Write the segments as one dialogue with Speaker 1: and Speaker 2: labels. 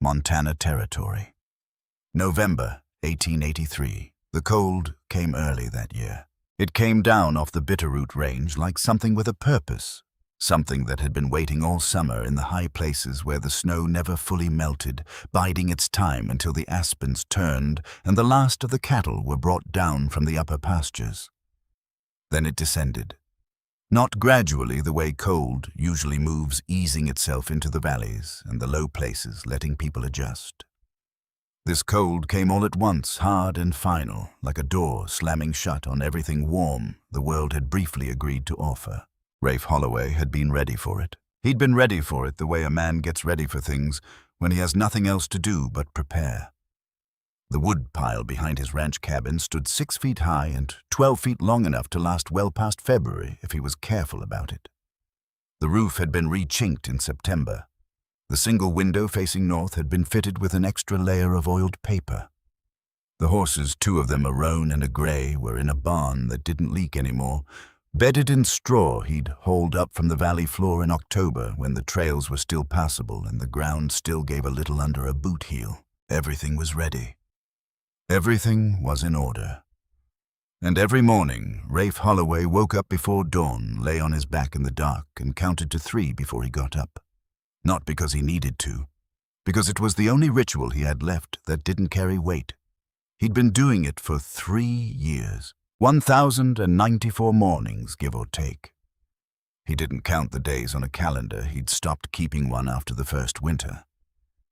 Speaker 1: Montana Territory. November 1883. The cold came early that year. It came down off the Bitterroot Range like something with a purpose, something that had been waiting all summer in the high places where the snow never fully melted, biding its time until the aspens turned and the last of the cattle were brought down from the upper pastures. Then it descended. Not gradually the way cold usually moves, easing itself into the valleys and the low places, letting people adjust. This cold came all at once, hard and final, like a door slamming shut on everything warm the world had briefly agreed to offer. Rafe Holloway had been ready for it. He'd been ready for it the way a man gets ready for things when he has nothing else to do but prepare. The wood pile behind his ranch cabin stood 6 feet high and 12 feet long enough to last well past February if he was careful about it. The roof had been re-chinked in September. The single window facing north had been fitted with an extra layer of oiled paper. The horses, 2 of them a roan and a gray, were in a barn that didn't leak anymore, bedded in straw he'd hauled up from the valley floor in October when the trails were still passable and the ground still gave a little under a boot heel. Everything was ready. Everything was in order. And every morning, Rafe Holloway woke up before dawn, lay on his back in the dark, and counted to 3 before he got up. Not because he needed to, because it was the only ritual he had left that didn't carry weight. He'd been doing it for 3 years, 1,094 mornings, give or take. He didn't count the days on a calendar. He'd stopped keeping one after the first winter.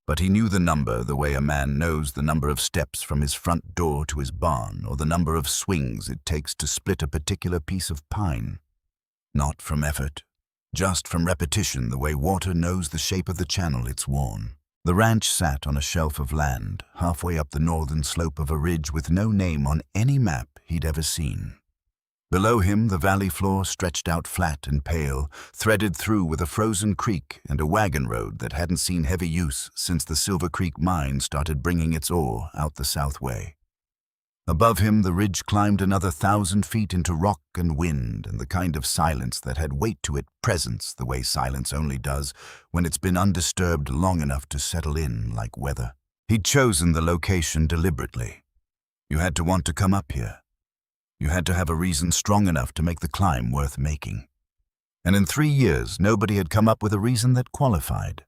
Speaker 1: But he knew the number the way a man knows the number of steps from his front door to his barn or the number of swings it takes to split a particular piece of pine. Not from effort, just from repetition, the way water knows the shape of the channel it's worn. The ranch sat on a shelf of land, halfway up the northern slope of a ridge with no name on any map he'd ever seen. Below him, the valley floor stretched out flat and pale, threaded through with a frozen creek and a wagon road that hadn't seen heavy use since the Silver Creek mine started bringing its ore out the south way. Above him, the ridge climbed another 1,000 feet into rock and wind and the kind of silence that had weight to it, presence, the way silence only does when it's been undisturbed long enough to settle in like weather. He'd chosen the location deliberately. You had to want to come up here. You had to have a reason strong enough to make the climb worth making. And in 3 years, nobody had come up with a reason that qualified.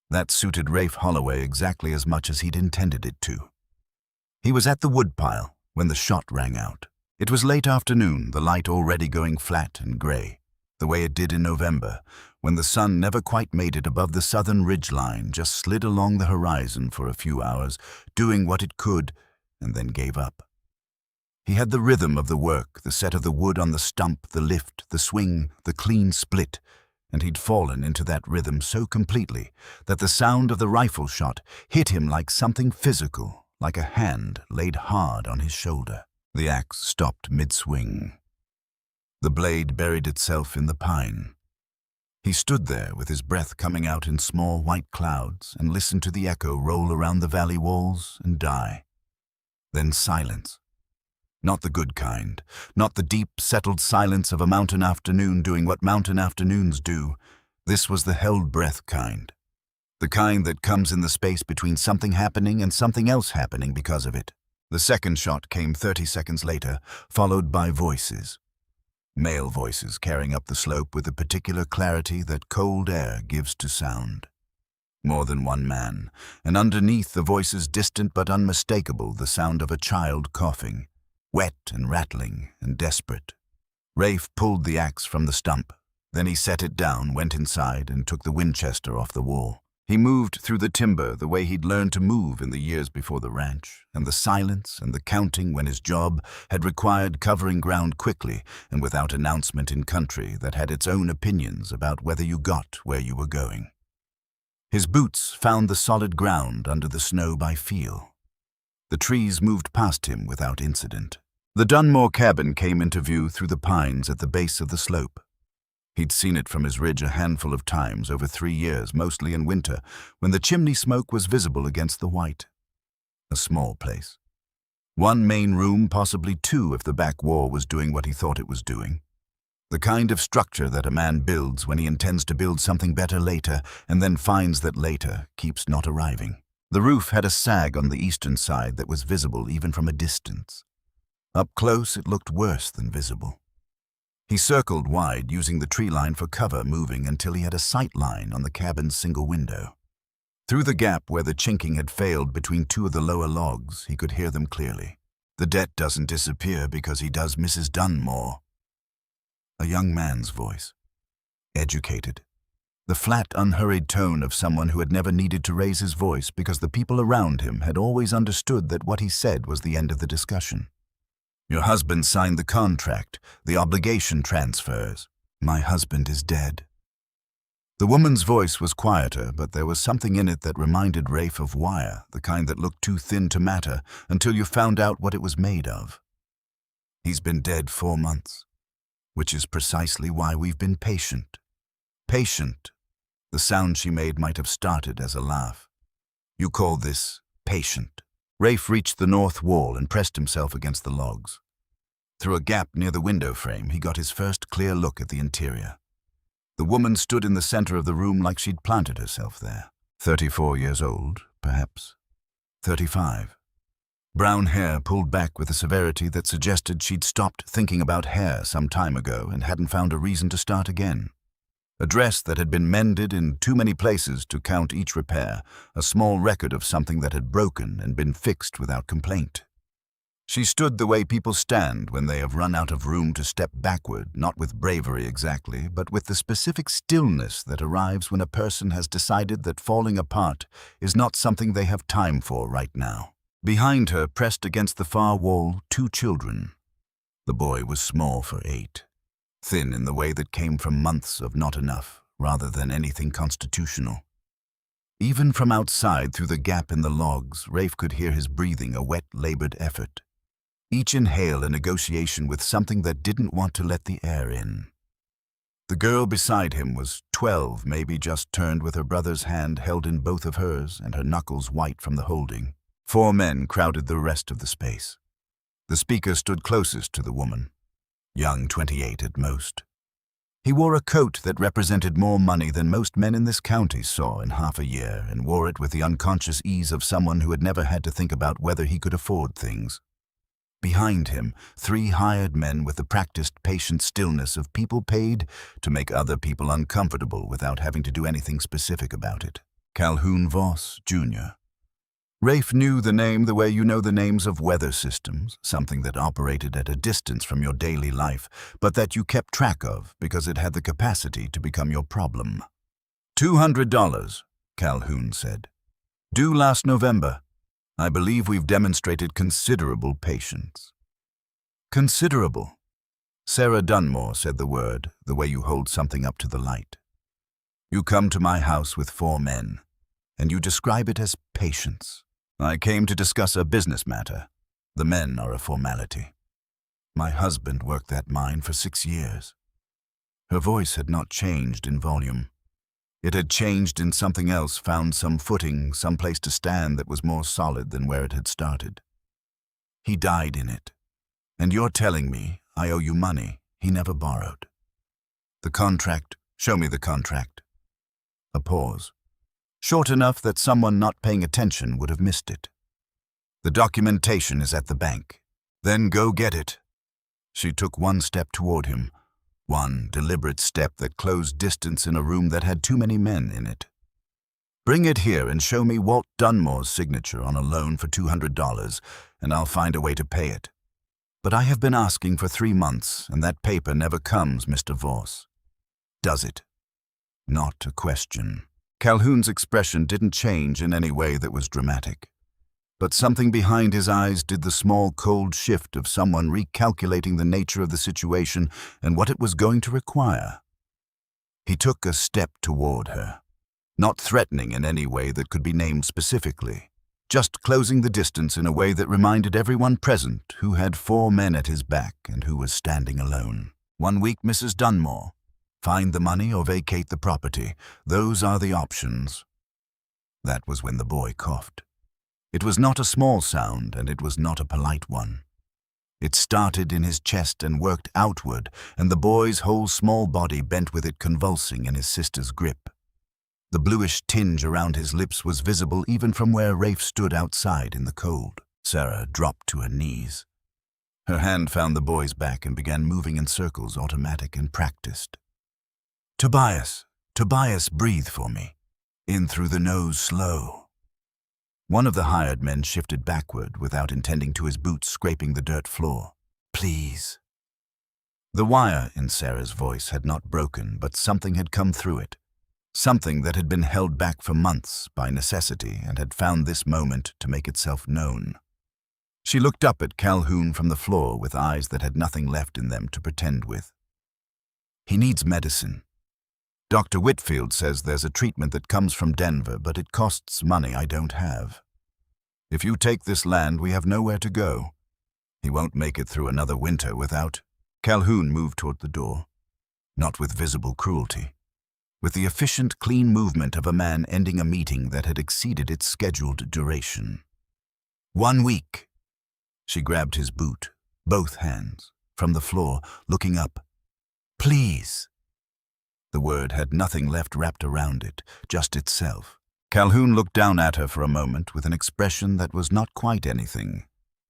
Speaker 1: That suited Rafe Holloway exactly as much as he'd intended it to. He was at the woodpile when the shot rang out. It was late afternoon, the light already going flat and gray, the way it did in November, when the sun never quite made it above the southern ridge line, just slid along the horizon for a few hours, doing what it could, and then gave up. He had the rhythm of the work, the set of the wood on the stump, the lift, the swing, the clean split, and he'd fallen into that rhythm so completely that the sound of the rifle shot hit him like something physical, like a hand laid hard on his shoulder. The axe stopped mid-swing. The blade buried itself in the pine. He stood there with his breath coming out in small white clouds and listened to the echo roll around the valley walls and die. Then silence. Not the good kind, not the deep, settled silence of a mountain afternoon doing what mountain afternoons do. This was the held breath kind. The kind that comes in the space between something happening and something else happening because of it. The second shot came 30 seconds later, followed by voices. Male voices carrying up the slope with the particular clarity that cold air gives to sound. More than one man, and underneath the voices distant but unmistakable, the sound of a child coughing. Wet and rattling and desperate. Rafe pulled the axe from the stump. Then he set it down, went inside, and took the Winchester off the wall. He moved through the timber the way he'd learned to move in the years before the ranch, and the silence and the counting when his job had required covering ground quickly and without announcement in country that had its own opinions about whether you got where you were going. His boots found the solid ground under the snow by feel. The trees moved past him without incident. The Dunmore cabin came into view through the pines at the base of the slope. He'd seen it from his ridge a handful of times over 3 years, mostly in winter, when the chimney smoke was visible against the white. A small place. 1 main room, possibly 2 if the back wall was doing what he thought it was doing. The kind of structure that a man builds when he intends to build something better later and then finds that later keeps not arriving. The roof had a sag on the eastern side that was visible even from a distance. Up close, it looked worse than visible. He circled wide, using the tree line for cover, moving until he had a sight line on the cabin's single window. Through the gap where the chinking had failed between two of the lower logs, he could hear them clearly. "The debt doesn't disappear because he does Mrs. Dunmore." A young man's voice. Educated. The flat, unhurried tone of someone who had never needed to raise his voice because the people around him had always understood that what he said was the end of the discussion. "Your husband signed the contract. The obligation transfers. My husband is dead." The woman's voice was quieter, but there was something in it that reminded Rafe of wire, the kind that looked too thin to matter until you found out what it was made of. "He's been dead 4 months, which is precisely why we've been patient." Patient. The sound she made might have started as a laugh. "You call this patient?" Rafe reached the north wall and pressed himself against the logs. Through a gap near the window frame, he got his first clear look at the interior. The woman stood in the center of the room like she'd planted herself there. 34 years old, perhaps. 35. Brown hair pulled back with a severity that suggested she'd stopped thinking about hair some time ago and hadn't found a reason to start again. A dress that had been mended in too many places to count each repair, a small record of something that had broken and been fixed without complaint. She stood the way people stand when they have run out of room to step backward, not with bravery exactly, but with the specific stillness that arrives when a person has decided that falling apart is not something they have time for right now. Behind her, pressed against the far wall, 2 children. The boy was small for 8, thin in the way that came from months of not enough, rather than anything constitutional. Even from outside, through the gap in the logs, Rafe could hear his breathing, a wet, labored effort. Each inhale a negotiation with something that didn't want to let the air in. The girl beside him was 12, maybe just turned, with her brother's hand held in both of hers and her knuckles white from the holding. 4 men crowded the rest of the space. The speaker stood closest to the woman, young, 28 at most. He wore a coat that represented more money than most men in this county saw in half a year, and wore it with the unconscious ease of someone who had never had to think about whether he could afford things. Behind him, 3 hired men with the practiced patient stillness of people paid to make other people uncomfortable without having to do anything specific about it. Calhoun Voss, Jr. Rafe knew the name the way you know the names of weather systems, something that operated at a distance from your daily life, but that you kept track of because it had the capacity to become your problem. $200, Calhoun said. Due last November. I believe we've demonstrated considerable patience. Considerable. Sarah Dunmore said the word, the way you hold something up to the light. You come to my house with 4 men, and you describe it as patience. I came to discuss a business matter. The men are a formality. My husband worked that mine for 6 years. Her voice had not changed in volume. It had changed in something else, found some footing, some place to stand that was more solid than where it had started. He died in it. And you're telling me I owe you money he never borrowed. The contract, show me the contract. A pause. Short enough that someone not paying attention would have missed it. The documentation is at the bank. Then go get it. She took 1 step toward him. 1 deliberate step that closed distance in a room that had too many men in it. Bring it here and show me Walt Dunmore's signature on a loan for $200, and I'll find a way to pay it. But I have been asking for 3 months, and that paper never comes, Mr. Voss. Does it? Not a question. Calhoun's expression didn't change in any way that was dramatic. But something behind his eyes did the small, cold shift of someone recalculating the nature of the situation and what it was going to require. He took a step toward her, not threatening in any way that could be named specifically, just closing the distance in a way that reminded everyone present who had 4 men at his back and who was standing alone. 1 week, Mrs. Dunmore. Find the money or vacate the property. Those are the options. That was when the boy coughed. It was not a small sound, and it was not a polite one. It started in his chest and worked outward, and the boy's whole small body bent with it, convulsing in his sister's grip. The bluish tinge around his lips was visible even from where Rafe stood outside in the cold. Sarah dropped to her knees. Her hand found the boy's back and began moving in circles, automatic and practiced. Tobias, breathe for me. In through the nose, slow. One of the hired men shifted backward without intending to, his boots scraping the dirt floor. Please. The wire in Sarah's voice had not broken, but something had come through it. Something that had been held back for months by necessity and had found this moment to make itself known. She looked up at Calhoun from the floor with eyes that had nothing left in them to pretend with. He needs medicine. Dr. Whitfield says there's a treatment that comes from Denver, but it costs money I don't have. If you take this land, we have nowhere to go. He won't make it through another winter without... Calhoun moved toward the door. Not with visible cruelty. With the efficient, clean movement of a man ending a meeting that had exceeded its scheduled duration. 1 week. She grabbed his boot, both hands, from the floor, looking up. Please. The word had nothing left wrapped around it, just itself. Calhoun looked down at her for a moment with an expression that was not quite anything.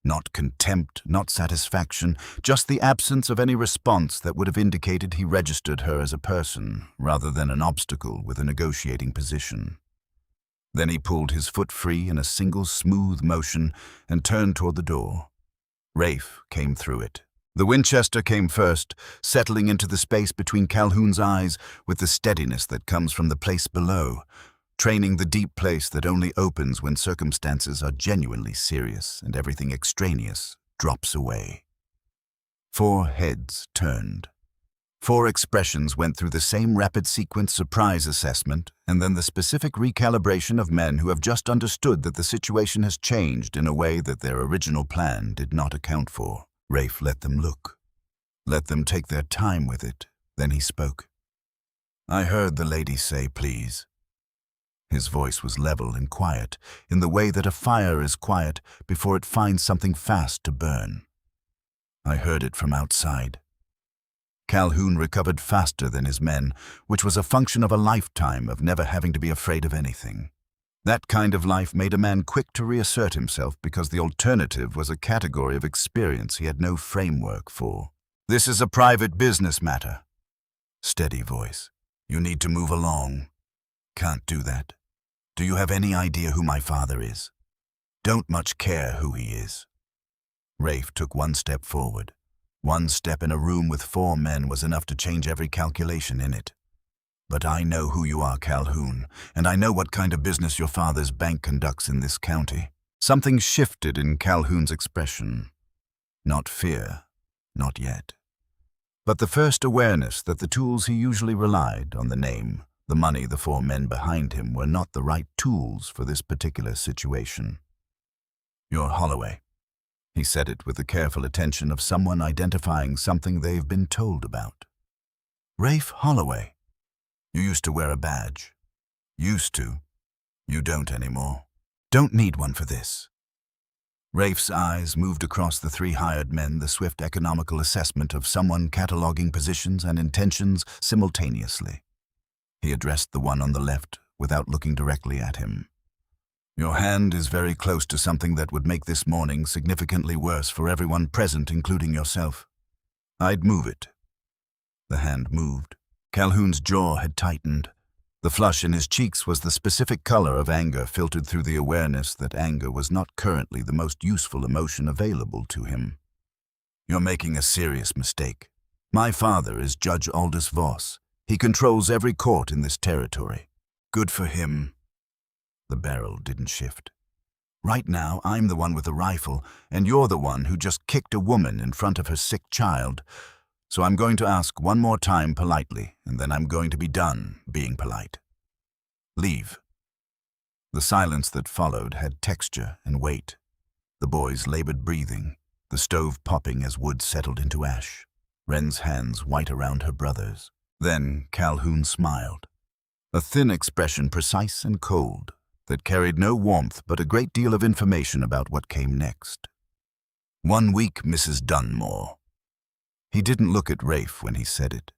Speaker 1: Not contempt, not satisfaction, just the absence of any response that would have indicated he registered her as a person, rather than an obstacle with a negotiating position. Then he pulled his foot free in a single smooth motion and turned toward the door. Rafe came through it. The Winchester came first, settling into the space between Calhoun's eyes with the steadiness that comes from the place below, training the deep place that only opens when circumstances are genuinely serious and everything extraneous drops away. 4 heads turned. 4 expressions went through the same rapid sequence surprise assessment and then the specific recalibration of men who have just understood that the situation has changed in a way that their original plan did not account for. Rafe let them look. Let them take their time with it. Then he spoke. I heard the lady say, please. His voice was level and quiet, in the way that a fire is quiet before it finds something fast to burn. I heard it from outside. Calhoun recovered faster than his men, which was a function of a lifetime of never having to be afraid of anything. That kind of life made a man quick to reassert himself because the alternative was a category of experience he had no framework for. This is a private business matter. Steady voice. You need to move along. Can't do that. Do you have any idea who my father is? Don't much care who he is. Rafe took 1 step forward. 1 step in a room with 4 men was enough to change every calculation in it. But I know who you are, Calhoun, and I know what kind of business your father's bank conducts in this county. Something shifted in Calhoun's expression. Not fear, not yet. But the first awareness that the tools he usually relied on, the name, the money, the 4 men behind him, were not the right tools for this particular situation. You're Holloway. He said it with the careful attention of someone identifying something they've been told about. Rafe Holloway. You used to wear a badge. Used to. You don't anymore. Don't need one for this. Rafe's eyes moved across the 3 hired men, the swift economical assessment of someone cataloging positions and intentions simultaneously. He addressed the one on the left without looking directly at him. Your hand is very close to something that would make this morning significantly worse for everyone present, including yourself. I'd move it. The hand moved. Calhoun's jaw had tightened. The flush in his cheeks was the specific color of anger filtered through the awareness that anger was not currently the most useful emotion available to him. You're making a serious mistake. My father is Judge Aldous Voss. He controls every court in this territory. Good for him. The barrel didn't shift. Right now, I'm the one with the rifle, and you're the one who just kicked a woman in front of her sick child. So I'm going to ask one more time politely, and then I'm going to be done being polite. Leave. The silence that followed had texture and weight. The boys labored breathing, the stove popping as wood settled into ash. Wren's hands white around her brother's. Then Calhoun smiled. A thin expression, precise and cold, that carried no warmth but a great deal of information about what came next. 1 week, Mrs. Dunmore. He didn't look at Rafe when he said it.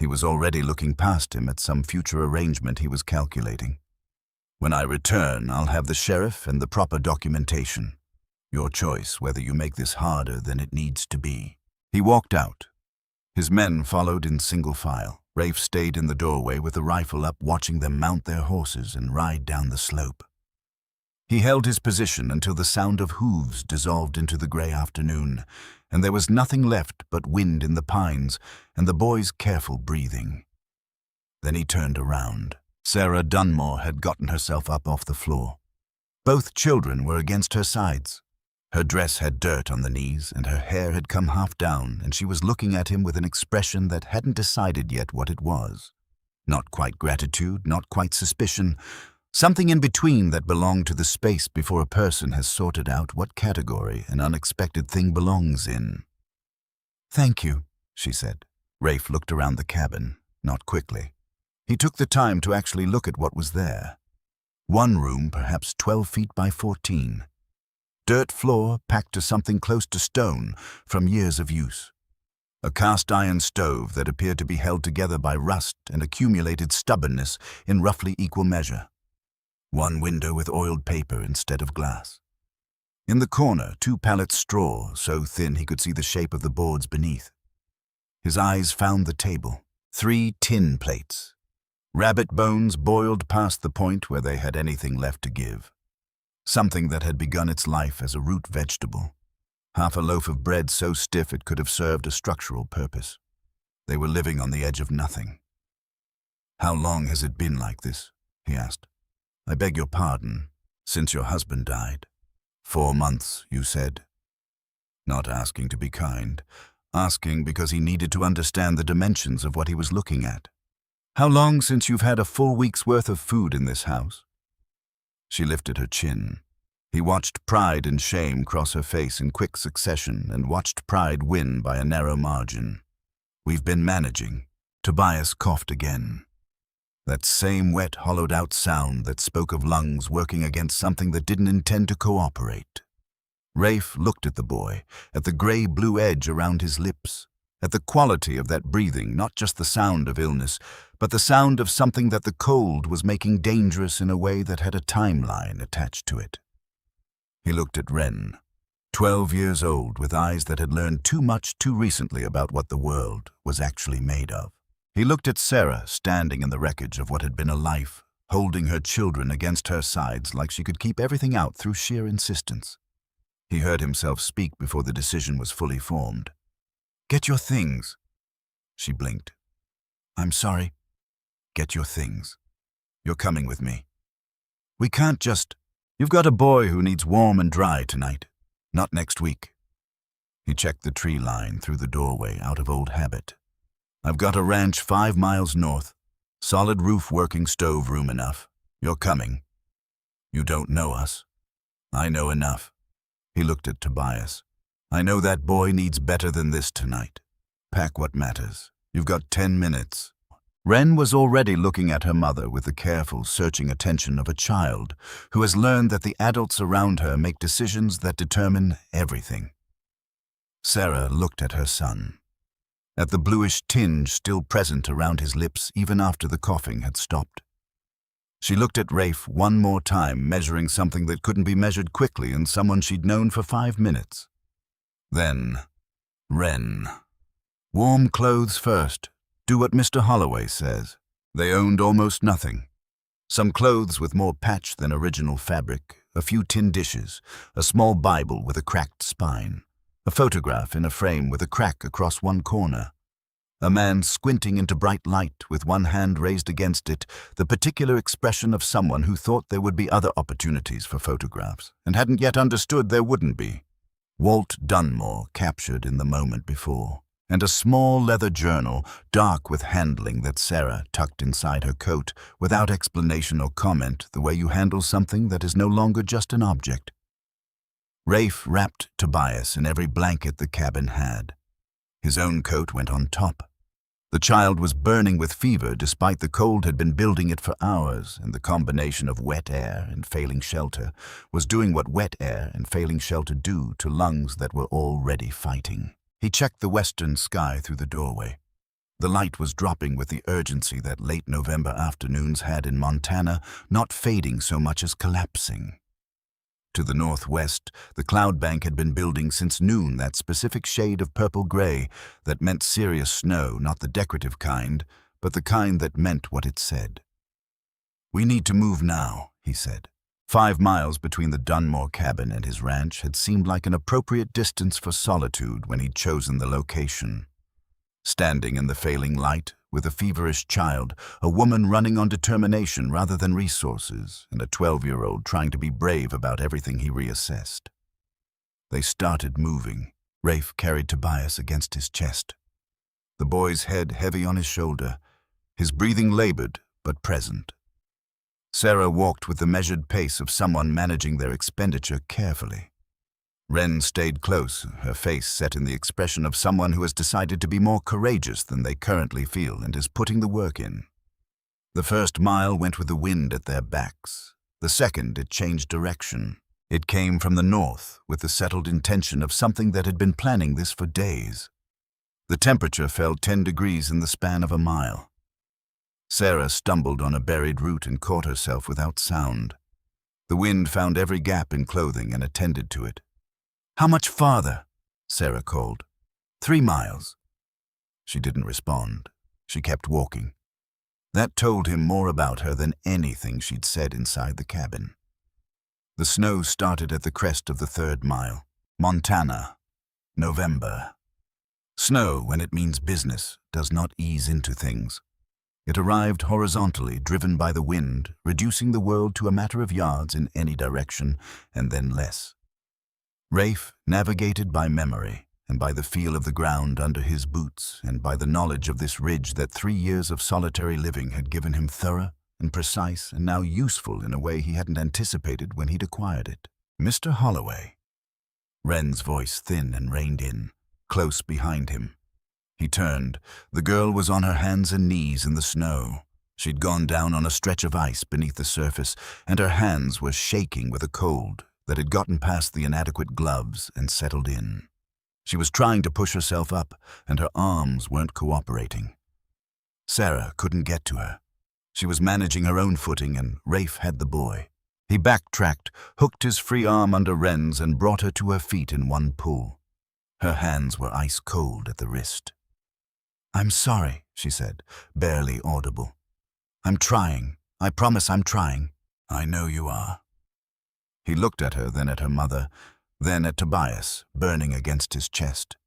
Speaker 1: He was already looking past him at some future arrangement he was calculating. "When I return, I'll have the sheriff and the proper documentation. Your choice whether you make this harder than it needs to be." He walked out. His men followed in single file. Rafe stayed in the doorway with the rifle up, watching them mount their horses and ride down the slope. He held his position until the sound of hooves dissolved into the gray afternoon, and there was nothing left but wind in the pines and the boy's careful breathing. Then he turned around. Sarah Dunmore had gotten herself up off the floor. Both children were against her sides. Her dress had dirt on the knees, and her hair had come half down, and she was looking at him with an expression that hadn't decided yet what it was. Not quite gratitude, not quite suspicion, something in between that belonged to the space before a person has sorted out what category an unexpected thing belongs in. "Thank you," she said. Rafe looked around the cabin, not quickly. He took the time to actually look at what was there. One room, perhaps 12 feet by 14. Dirt floor packed to something close to stone from years of use. A cast-iron stove that appeared to be held together by rust and accumulated stubbornness in roughly equal measure. One window with oiled paper instead of glass. In the corner, 2 pallets straw, so thin he could see the shape of the boards beneath. His eyes found the table. 3 tin plates. Rabbit bones boiled past the point where they had anything left to give. Something that had begun its life as a root vegetable. Half a loaf of bread so stiff it could have served a structural purpose. They were living on the edge of nothing. "How long has it been like this?" he asked. "I beg your pardon, since your husband died." 4 months, you said. Not asking to be kind, asking because he needed to understand the dimensions of what he was looking at. "How long since you've had a full week's worth of food in this house?" She lifted her chin. He watched pride and shame cross her face in quick succession and watched pride win by a narrow margin. "We've been managing." Tobias coughed again. That same wet, hollowed-out sound that spoke of lungs working against something that didn't intend to cooperate. Rafe looked at the boy, at the gray-blue edge around his lips, at the quality of that breathing, not just the sound of illness, but the sound of something that the cold was making dangerous in a way that had a timeline attached to it. He looked at Wren, 12 years old, with eyes that had learned too much too recently about what the world was actually made of. He looked at Sarah, standing in the wreckage of what had been a life, holding her children against her sides like she could keep everything out through sheer insistence. He heard himself speak before the decision was fully formed. "Get your things." She blinked. "I'm sorry." "Get your things. You're coming with me. We can't just... You've got a boy who needs warm and dry tonight, not next week." He checked the tree line through the doorway out of old habit. "I've got a ranch 5 miles north. Solid roof, working stove, room enough. You're coming. You don't know us. I know enough." He looked at Tobias. "I know that boy needs better than this tonight. Pack what matters. You've got 10 minutes. Wren was already looking at her mother with the careful, searching attention of a child who has learned that the adults around her make decisions that determine everything. Sarah looked at her son, at the bluish tinge still present around his lips even after the coughing had stopped. She looked at Rafe one more time, measuring something that couldn't be measured quickly in someone she'd known for 5 minutes. Then, Wren. Warm clothes first. Do what Mr. Holloway says. They owned almost nothing. Some clothes with more patch than original fabric, a few tin dishes, a small Bible with a cracked spine, a photograph in a frame with a crack across one corner, a man squinting into bright light with one hand raised against it, the particular expression of someone who thought there would be other opportunities for photographs and hadn't yet understood there wouldn't be. Walt Dunmore captured in the moment before, and a small leather journal, dark with handling that Sarah tucked inside her coat without explanation or comment, the way you handle something that is no longer just an object. Rafe wrapped Tobias in every blanket the cabin had. His own coat went on top. The child was burning with fever despite the cold had been building it for hours, and the combination of wet air and failing shelter was doing what wet air and failing shelter do to lungs that were already fighting. He checked the western sky through the doorway. The light was dropping with the urgency that late November afternoons had in Montana, not fading so much as collapsing. To the northwest, the cloud bank had been building since noon, that specific shade of purple-gray that meant serious snow, not the decorative kind, but the kind that meant what it said. "We need to move now," he said. 5 miles between the Dunmore cabin and his ranch had seemed like an appropriate distance for solitude when he'd chosen the location. Standing in the failing light, with a feverish child, a woman running on determination rather than resources, and a 12-year-old trying to be brave about everything he reassessed. They started moving. Rafe carried Tobias against his chest, the boy's head heavy on his shoulder, his breathing labored but present. Sarah walked with the measured pace of someone managing their expenditure carefully. Wren stayed close, her face set in the expression of someone who has decided to be more courageous than they currently feel and is putting the work in. The first mile went with the wind at their backs. The second, it changed direction. It came from the north, with the settled intention of something that had been planning this for days. The temperature fell 10 degrees in the span of a mile. Sarah stumbled on a buried root and caught herself without sound. The wind found every gap in clothing and attended to it. "How much farther?" Sarah called. 3 miles. She didn't respond. She kept walking. That told him more about her than anything she'd said inside the cabin. The snow started at the crest of the 3rd mile. Montana. November. Snow, when it means business, does not ease into things. It arrived horizontally, driven by the wind, reducing the world to a matter of yards in any direction, and then less. Rafe navigated by memory, and by the feel of the ground under his boots, and by the knowledge of this ridge that 3 years of solitary living had given him, thorough and precise and now useful in a way he hadn't anticipated when he'd acquired it. "Mr. Holloway." Wren's voice thin and reined in, close behind him. He turned. The girl was on her hands and knees in the snow. She'd gone down on a stretch of ice beneath the surface, and her hands were shaking with a cold that had gotten past the inadequate gloves and settled in. She was trying to push herself up, and her arms weren't cooperating. Sarah couldn't get to her. She was managing her own footing, and Rafe had the boy. He backtracked, hooked his free arm under Wren's, and brought her to her feet in one pull. Her hands were ice cold at the wrist. "I'm sorry," she said, barely audible. "I'm trying. I promise I'm trying." "I know you are." He looked at her, then at her mother, then at Tobias, burning against his chest.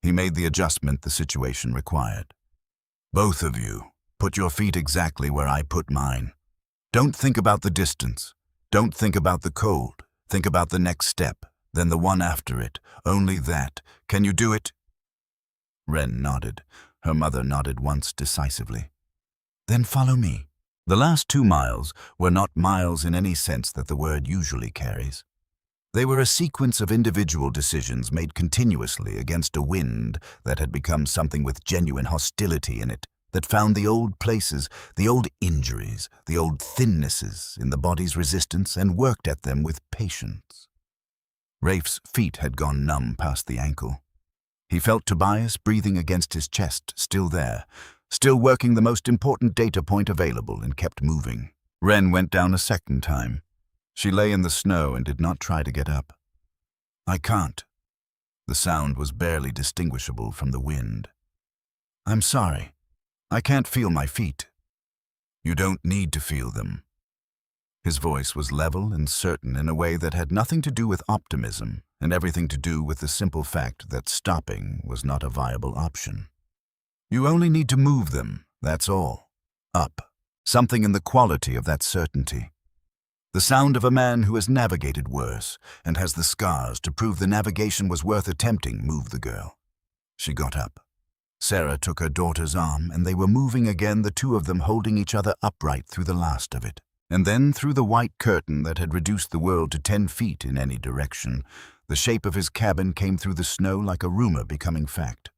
Speaker 1: He made the adjustment the situation required. "Both of you, put your feet exactly where I put mine. Don't think about the distance. Don't think about the cold. Think about the next step, then the one after it. Only that. Can you do it?" Wren nodded. Her mother nodded once decisively. "Then follow me." The last 2 miles were not miles in any sense that the word usually carries. They were a sequence of individual decisions made continuously against a wind that had become something with genuine hostility in it, that found the old places, the old injuries, the old thinnesses in the body's resistance and worked at them with patience. Rafe's feet had gone numb past the ankle. He felt Tobias breathing against his chest, still there, still working the most important data point available, and kept moving. Wren went down a second time. She lay in the snow and did not try to get up. "I can't." The sound was barely distinguishable from the wind. "I'm sorry. I can't feel my feet." "You don't need to feel them." His voice was level and certain in a way that had nothing to do with optimism and everything to do with the simple fact that stopping was not a viable option. "You only need to move them, that's all. Up. Something in the quality of that certainty. The sound of a man who has navigated worse and has the scars to prove the navigation was worth attempting moved the girl. She got up. Sarah took her daughter's arm, and they were moving again, the two of them holding each other upright through the last of it. And then through the white curtain that had reduced the world to 10 feet in any direction, the shape of his cabin came through the snow like a rumor becoming fact.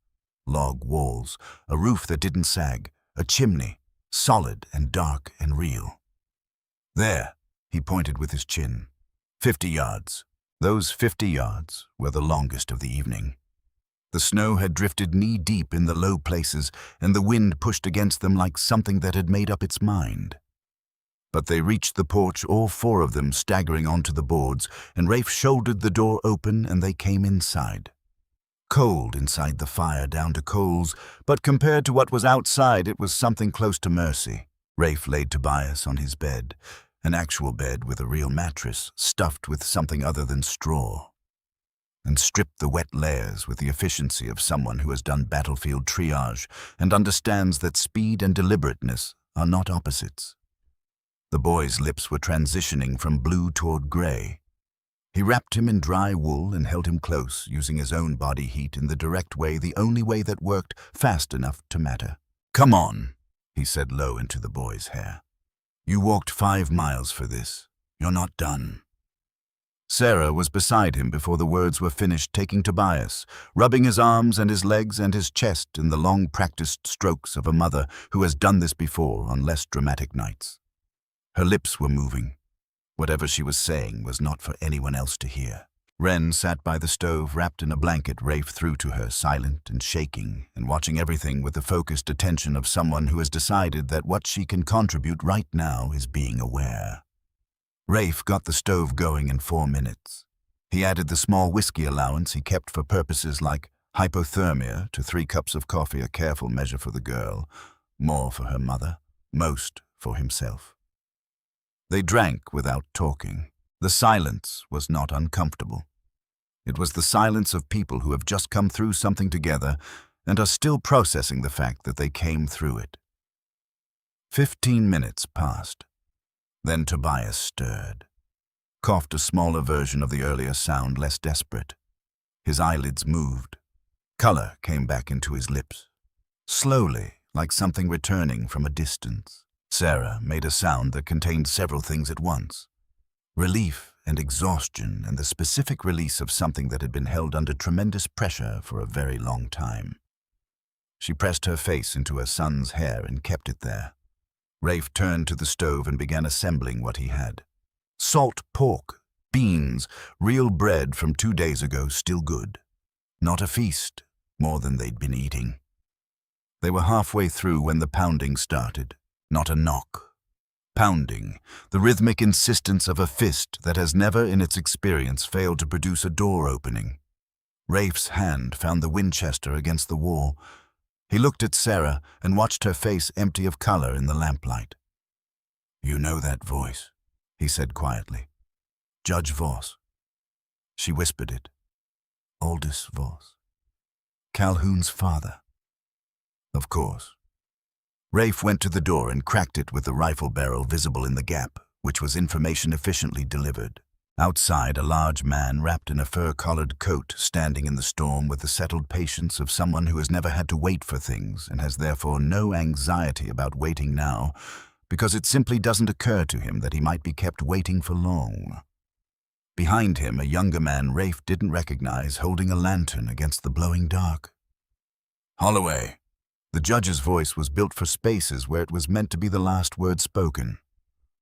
Speaker 1: Log walls, a roof that didn't sag, a chimney, solid and dark and real. "There," he pointed with his chin. 50 yards. Those 50 yards were the longest of the evening. The snow had drifted knee-deep in the low places, and the wind pushed against them like something that had made up its mind. But they reached the porch, all four of them staggering onto the boards, and Rafe shouldered the door open and they came inside. Cold inside the fire down to coals, but compared to what was outside, it was something close to mercy. Rafe laid Tobias on his bed, an actual bed with a real mattress, stuffed with something other than straw, and stripped the wet layers with the efficiency of someone who has done battlefield triage and understands that speed and deliberateness are not opposites. The boy's lips were transitioning from blue toward gray. He wrapped him in dry wool and held him close, using his own body heat in the direct way, the only way that worked fast enough to matter. "Come on," he said low into the boy's hair. "You walked 5 miles for this. You're not done." Sarah was beside him before the words were finished, taking Tobias, rubbing his arms and his legs and his chest in the long practiced strokes of a mother who has done this before on less dramatic nights. Her lips were moving. Whatever she was saying was not for anyone else to hear. Wren sat by the stove, wrapped in a blanket Rafe threw to her, silent and shaking, and watching everything with the focused attention of someone who has decided that what she can contribute right now is being aware. Rafe got the stove going in 4 minutes. He added the small whiskey allowance he kept for purposes like hypothermia to 3 cups of coffee, a careful measure for the girl, more for her mother, most for himself. They drank without talking. The silence was not uncomfortable. It was the silence of people who have just come through something together and are still processing the fact that they came through it. 15 minutes passed. Then Tobias stirred, coughed a smaller version of the earlier sound, less desperate. His eyelids moved. Color came back into his lips, slowly, like something returning from a distance. Sarah made a sound that contained several things at once. Relief and exhaustion and the specific release of something that had been held under tremendous pressure for a very long time. She pressed her face into her son's hair and kept it there. Rafe turned to the stove and began assembling what he had. Salt pork, beans, real bread from 2 days ago, still good. Not a feast, more than they'd been eating. They were halfway through when the pounding started. Not a knock. Pounding, the rhythmic insistence of a fist that has never in its experience failed to produce a door opening. Rafe's hand found the Winchester against the wall. He looked at Sarah and watched her face empty of color in the lamplight. "You know that voice," he said quietly. "Judge Voss." She whispered it. "Aldous Voss. Calhoun's father." "Of course." Rafe went to the door and cracked it with the rifle barrel visible in the gap, which was information efficiently delivered. Outside, a large man wrapped in a fur-collared coat, standing in the storm with the settled patience of someone who has never had to wait for things and has therefore no anxiety about waiting now, because it simply doesn't occur to him that he might be kept waiting for long. Behind him, a younger man Rafe didn't recognize, holding a lantern against the blowing dark. "Holloway." The judge's voice was built for spaces where it was meant to be the last word spoken.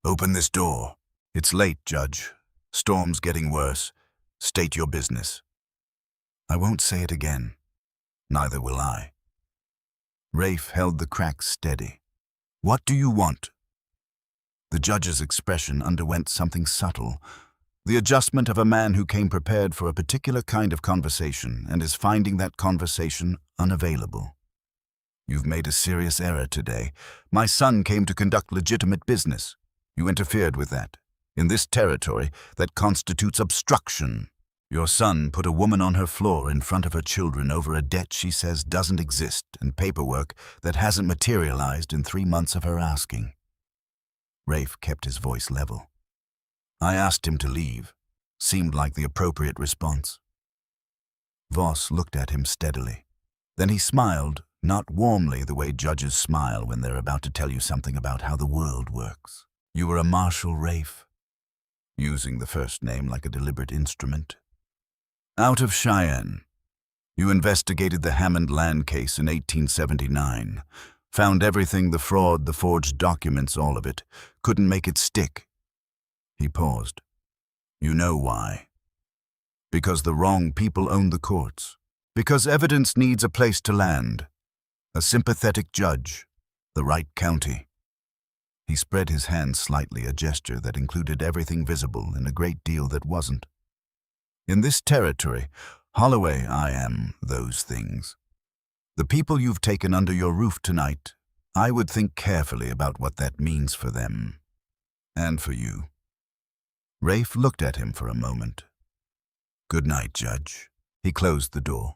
Speaker 1: "Open this door." "It's late, Judge. Storm's getting worse. State your business." "I won't say it again." "Neither will I." Rafe held the crack steady. "What do you want?" The judge's expression underwent something subtle, the adjustment of a man who came prepared for a particular kind of conversation and is finding that conversation unavailable. "You've made a serious error today. My son came to conduct legitimate business. You interfered with that. In this territory, that constitutes obstruction. Your son put a woman on her floor in front of her children over a debt she says doesn't exist and paperwork that hasn't materialized in 3 months of her asking." Rafe kept his voice level. "I asked him to leave." Seemed like the appropriate response. Voss looked at him steadily. Then he smiled, not warmly the way judges smile when they're about to tell you something about how the world works. "You were a Marshal Rafe," using the first name like a deliberate instrument. "Out of Cheyenne. You investigated the Hammond land case in 1879. Found everything, the fraud, the forged documents, all of it. Couldn't make it stick." He paused. "You know why. Because the wrong people owned the courts. Because evidence needs a place to land, a sympathetic judge, the right county. He spread his hands slightly, a gesture that included everything visible and a great deal that wasn't. In this territory, Holloway, I am those things. The people you've taken under your roof tonight, I would think carefully about what that means for them. And for you. Rafe looked at him for a moment. Good night, Judge. He closed the door,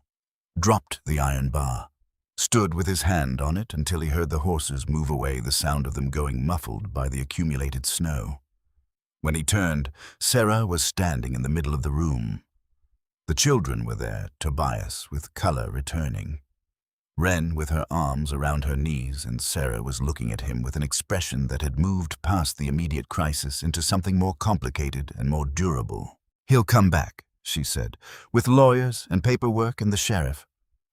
Speaker 1: dropped the iron bar, stood with his hand on it until he heard the horses move away, the sound of them going muffled by the accumulated snow. When he turned, Sarah was standing in the middle of the room. The children were there, Tobias with color returning, Wren with her arms around her knees, and Sarah was looking at him with an expression that had moved past the immediate crisis into something more complicated and more durable. He'll come back, she said, with lawyers and paperwork and the sheriff.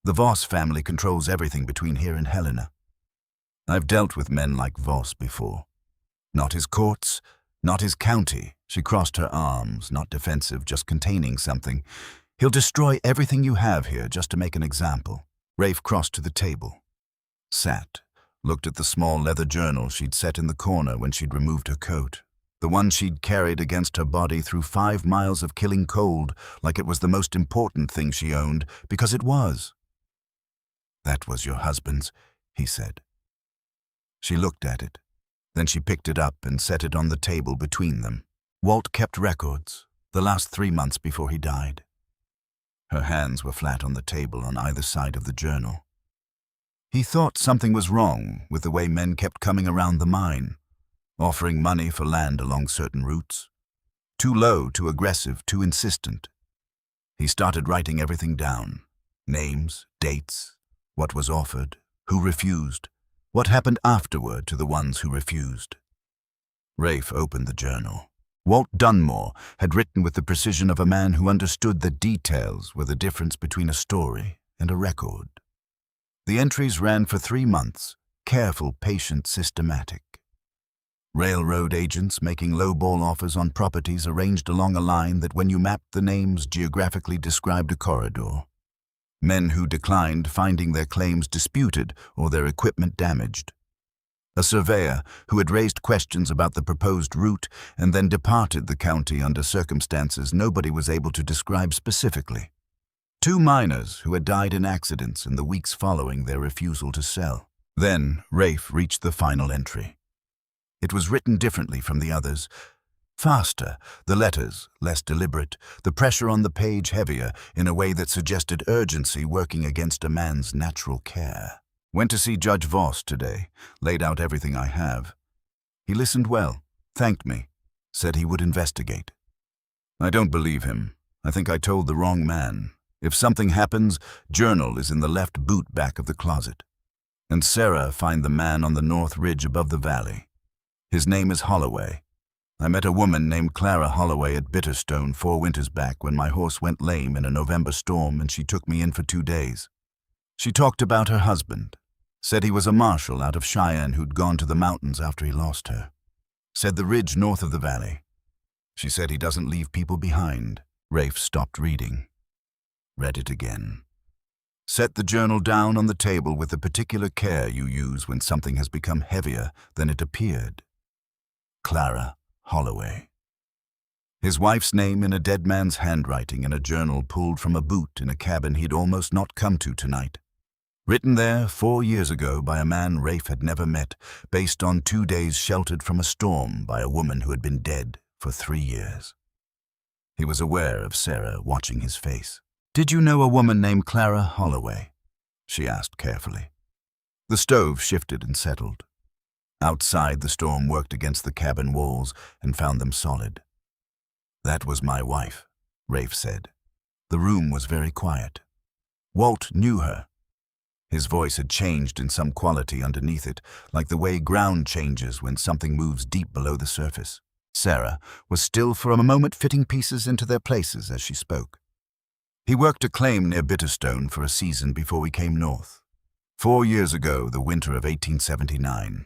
Speaker 1: The Voss family controls everything between here and Helena. I've dealt with men like Voss before. Not his courts, not his county. She crossed her arms, not defensive, just containing something. He'll destroy everything you have here just to make an example. Rafe crossed to the table, sat, looked at the small leather journal she'd set in the corner when she'd removed her coat, the one she'd carried against her body through 5 miles of killing cold, like it was the most important thing she owned, because it was. That was your husband's, he said. She looked at it. Then she picked it up and set it on the table between them. Walt kept records, the last 3 months before he died. Her hands were flat on the table on either side of the journal. He thought something was wrong with the way men kept coming around the mine, offering money for land along certain routes. Too low, too aggressive, too insistent. He started writing everything down. Names, dates, what was offered, who refused, what happened afterward to the ones who refused. Rafe opened the journal. Walt Dunmore had written with the precision of a man who understood that details were the difference between a story and a record. The entries ran for 3 months, careful, patient, systematic. Railroad agents making lowball offers on properties arranged along a line that, when you mapped the names, geographically described a corridor. Men who declined, finding their claims disputed or their equipment damaged. A surveyor who had raised questions about the proposed route and then departed the county under circumstances nobody was able to describe specifically. 2 miners who had died in accidents in the weeks following their refusal to sell. Then Rafe reached the final entry. It was written differently from the others. Faster, the letters less deliberate, the pressure on the page heavier, in a way that suggested urgency working against a man's natural care. Went to see Judge Voss today, laid out everything I have. He listened well, thanked me, said he would investigate. I don't believe him. I think I told the wrong man. If something happens, journal is in the left boot back of the closet. And Sarah find the man on the north ridge above the valley. His name is Holloway. I met a woman named Clara Holloway at Bitterstone 4 winters back when my horse went lame in a November storm and she took me in for 2 days. She talked about her husband. Said he was a marshal out of Cheyenne who'd gone to the mountains after he lost her. Said the ridge north of the valley. She said he doesn't leave people behind. Rafe stopped reading. Read it again. Set the journal down on the table with the particular care you use when something has become heavier than it appeared. Clara Holloway. His wife's name in a dead man's handwriting in a journal pulled from a boot in a cabin he'd almost not come to tonight. Written there 4 years ago by a man Rafe had never met, based on 2 days sheltered from a storm by a woman who had been dead for 3 years. He was aware of Sarah watching his face. Did you know a woman named Clara Holloway? She asked carefully. The stove shifted and settled. Outside, the storm worked against the cabin walls and found them solid. That was my wife, Rafe said. The room was very quiet. Walt knew her. His voice had changed in some quality underneath it, like the way ground changes when something moves deep below the surface. Sarah was still for a moment fitting pieces into their places as she spoke. He worked a claim near Bitterstone for a season before we came north. 4 years ago, the winter of 1879.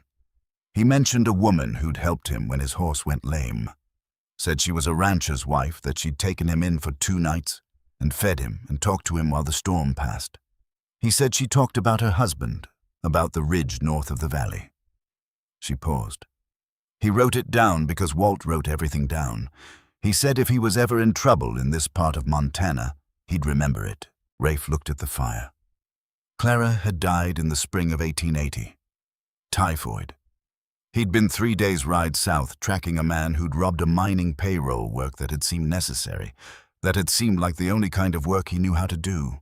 Speaker 1: He mentioned a woman who'd helped him when his horse went lame. Said she was a rancher's wife, that she'd taken him in for 2 nights. and fed him and talked to him while the storm passed. He said she talked about her husband, about the ridge north of the valley. She paused. He wrote it down because Walt wrote everything down. He said if he was ever in trouble in this part of Montana, he'd remember it. Rafe looked at the fire. Clara had died in the spring of 1880. Typhoid. He'd been 3 days' ride south, tracking a man who'd robbed a mining payroll work that had seemed necessary, that had seemed like the only kind of work he knew how to do.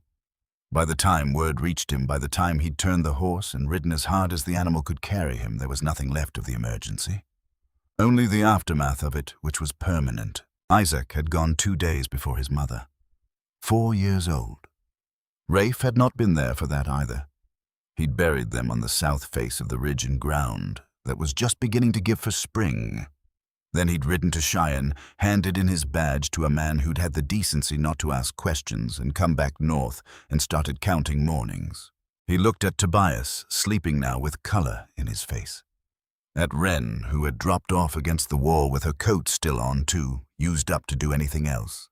Speaker 1: By the time word reached him, by the time he'd turned the horse and ridden as hard as the animal could carry him, there was nothing left of the emergency. Only the aftermath of it, which was permanent. Isaac had gone 2 days before his mother. 4 years old. Rafe had not been there for that either. He'd buried them on the south face of the ridge and ground that was just beginning to give for spring. Then he'd ridden to Cheyenne, handed in his badge to a man who'd had the decency not to ask questions, and come back north and started counting mornings. He looked at Tobias, sleeping now with color in his face. At Wren, who had dropped off against the wall with her coat still on too, used up to do anything else.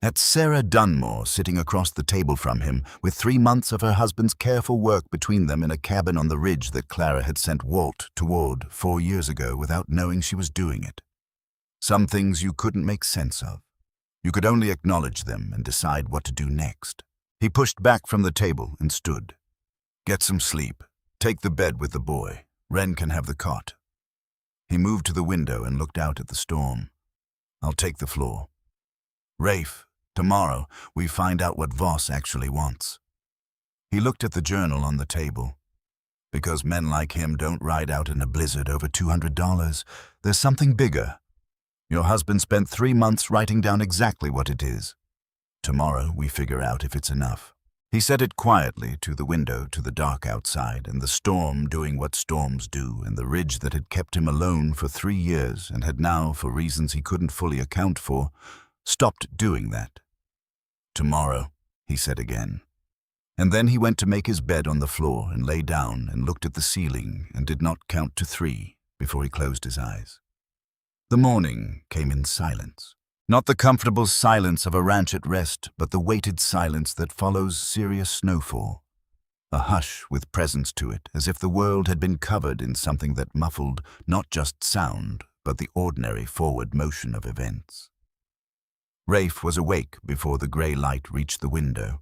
Speaker 1: At Sarah Dunmore, sitting across the table from him, with 3 months of her husband's careful work between them in a cabin on the ridge that Clara had sent Walt toward 4 years ago without knowing she was doing it. Some things you couldn't make sense of. You could only acknowledge them and decide what to do next. He pushed back from the table and stood. Get some sleep. Take the bed with the boy. Wren can have the cot. He moved to the window and looked out at the storm. I'll take the floor. Rafe, tomorrow we find out what Voss actually wants. He looked at the journal on the table. Because men like him don't ride out in a blizzard over $200, there's something bigger. Your husband spent 3 months writing down exactly what it is. Tomorrow we figure out if it's enough. He said it quietly to the window, to the dark outside, and the storm doing what storms do, and the ridge that had kept him alone for 3 years and had now, for reasons he couldn't fully account for, stopped doing that. Tomorrow, he said again. And then he went to make his bed on the floor and lay down and looked at the ceiling and did not count to 3 before he closed his eyes. The morning came in silence. Not the comfortable silence of a ranch at rest, but the weighted silence that follows serious snowfall. A hush with presence to it, as if the world had been covered in something that muffled not just sound, but the ordinary forward motion of events. Rafe was awake before the gray light reached the window.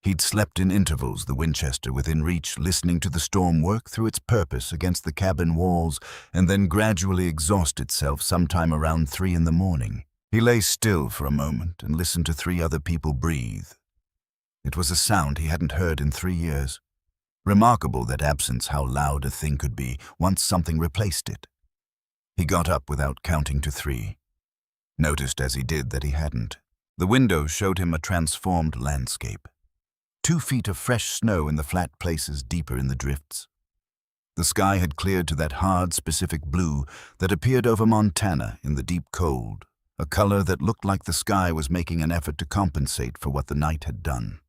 Speaker 1: He'd slept in intervals, the Winchester within reach, listening to the storm work through its purpose against the cabin walls and then gradually exhaust itself sometime around 3 in the morning. He lay still for a moment and listened to 3 other people breathe. It was a sound he hadn't heard in 3 years. Remarkable that absence, how loud a thing could be once something replaced it. He got up without counting to 3. Noticed as he did that he hadn't. The window showed him a transformed landscape. 2 feet of fresh snow in the flat places deeper in the drifts. The sky had cleared to that hard, specific blue that appeared over Montana in the deep cold, a color that looked like the sky was making an effort to compensate for what the night had done.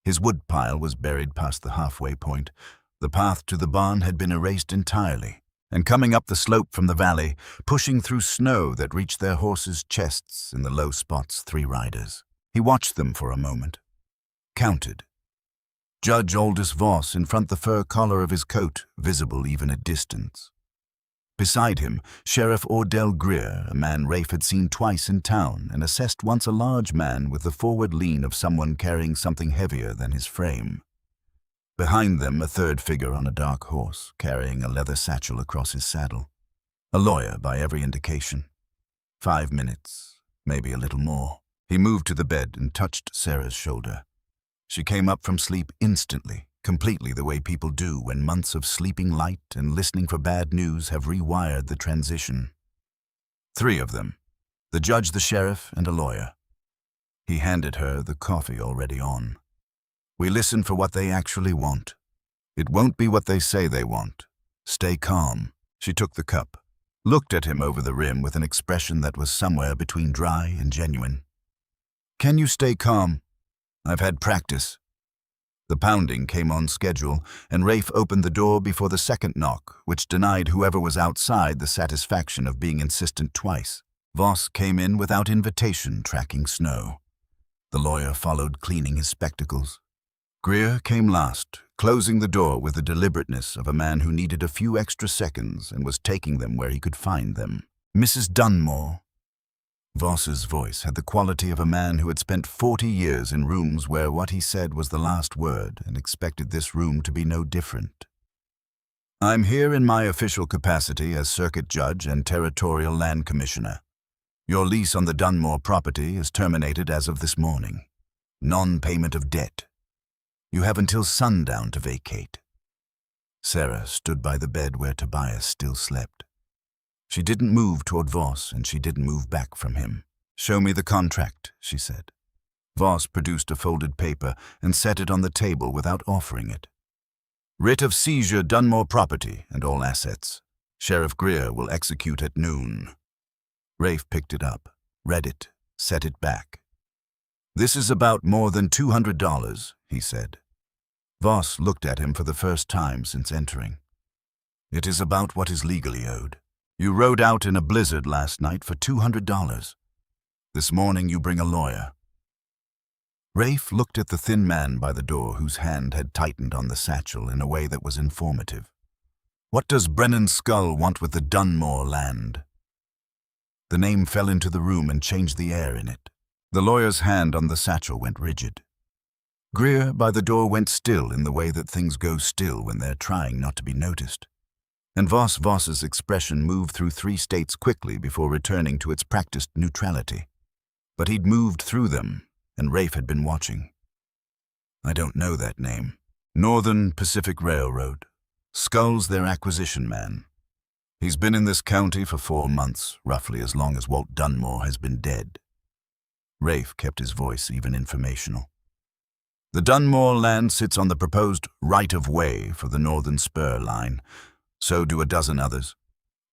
Speaker 1: His woodpile was buried past the halfway point. The path to the barn had been erased entirely, and coming up the slope from the valley, pushing through snow that reached their horses' chests in the low spots, 3 riders. He watched them for a moment. Counted. Judge Aldous Voss in front the fur collar of his coat, visible even at distance. Beside him, Sheriff Ordell Greer, a man Rafe had seen twice in town and assessed once a large man with the forward lean of someone carrying something heavier than his frame. Behind them, a 3rd figure on a dark horse, carrying a leather satchel across his saddle. A lawyer by every indication. 5 minutes, maybe a little more. He moved to the bed and touched Sarah's shoulder. She came up from sleep instantly, completely the way people do when months of sleeping light and listening for bad news have rewired the transition. 3 of them, the judge, the sheriff, and a lawyer. He handed her the coffee already on. We listen for what they actually want. It won't be what they say they want. Stay calm. She took the cup, looked at him over the rim with an expression that was somewhere between dry and genuine. Can you stay calm? I've had practice. The pounding came on schedule, and Rafe opened the door before the second knock, which denied whoever was outside the satisfaction of being insistent twice. Voss came in without invitation, tracking snow. The lawyer followed, cleaning his spectacles. Greer came last, closing the door with the deliberateness of a man who needed a few extra seconds and was taking them where he could find them. "Mrs. Dunmore." Voss's voice had the quality of a man who had spent 40 years in rooms where what he said was the last word and expected this room to be no different. "I'm here in my official capacity as Circuit Judge and Territorial Land Commissioner. Your lease on the Dunmore property is terminated as of this morning. Non-payment of debt. You have until sundown to vacate." Sarah stood by the bed where Tobias still slept. She didn't move toward Voss, and she didn't move back from him. "Show me the contract," she said. Voss produced a folded paper and set it on the table without offering it. "Writ of seizure Dunmore property and all assets. Sheriff Greer will execute at noon." Rafe picked it up, read it, set it back. "This is about more than $200, he said. Voss looked at him for the first time since entering. "It is about what is legally owed. You rode out in a blizzard last night for $200. This morning you bring a lawyer." Rafe looked at the thin man by the door whose hand had tightened on the satchel in a way that was informative. "What does Brennan Skull want with the Dunmore land?" The name fell into the room and changed the air in it. The lawyer's hand on the satchel went rigid. Greer by the door went still in the way that things go still when they're trying not to be noticed. And Voss's expression moved through 3 states quickly before returning to its practiced neutrality. But he'd moved through them, and Rafe had been watching. "I don't know that name. Northern Pacific Railroad. Skull's their acquisition man. He's been in this county for 4 months, roughly as long as Walt Dunmore has been dead." Rafe kept his voice even informational. "The Dunmore land sits on the proposed right-of-way for the Northern Spur line. So do a dozen others.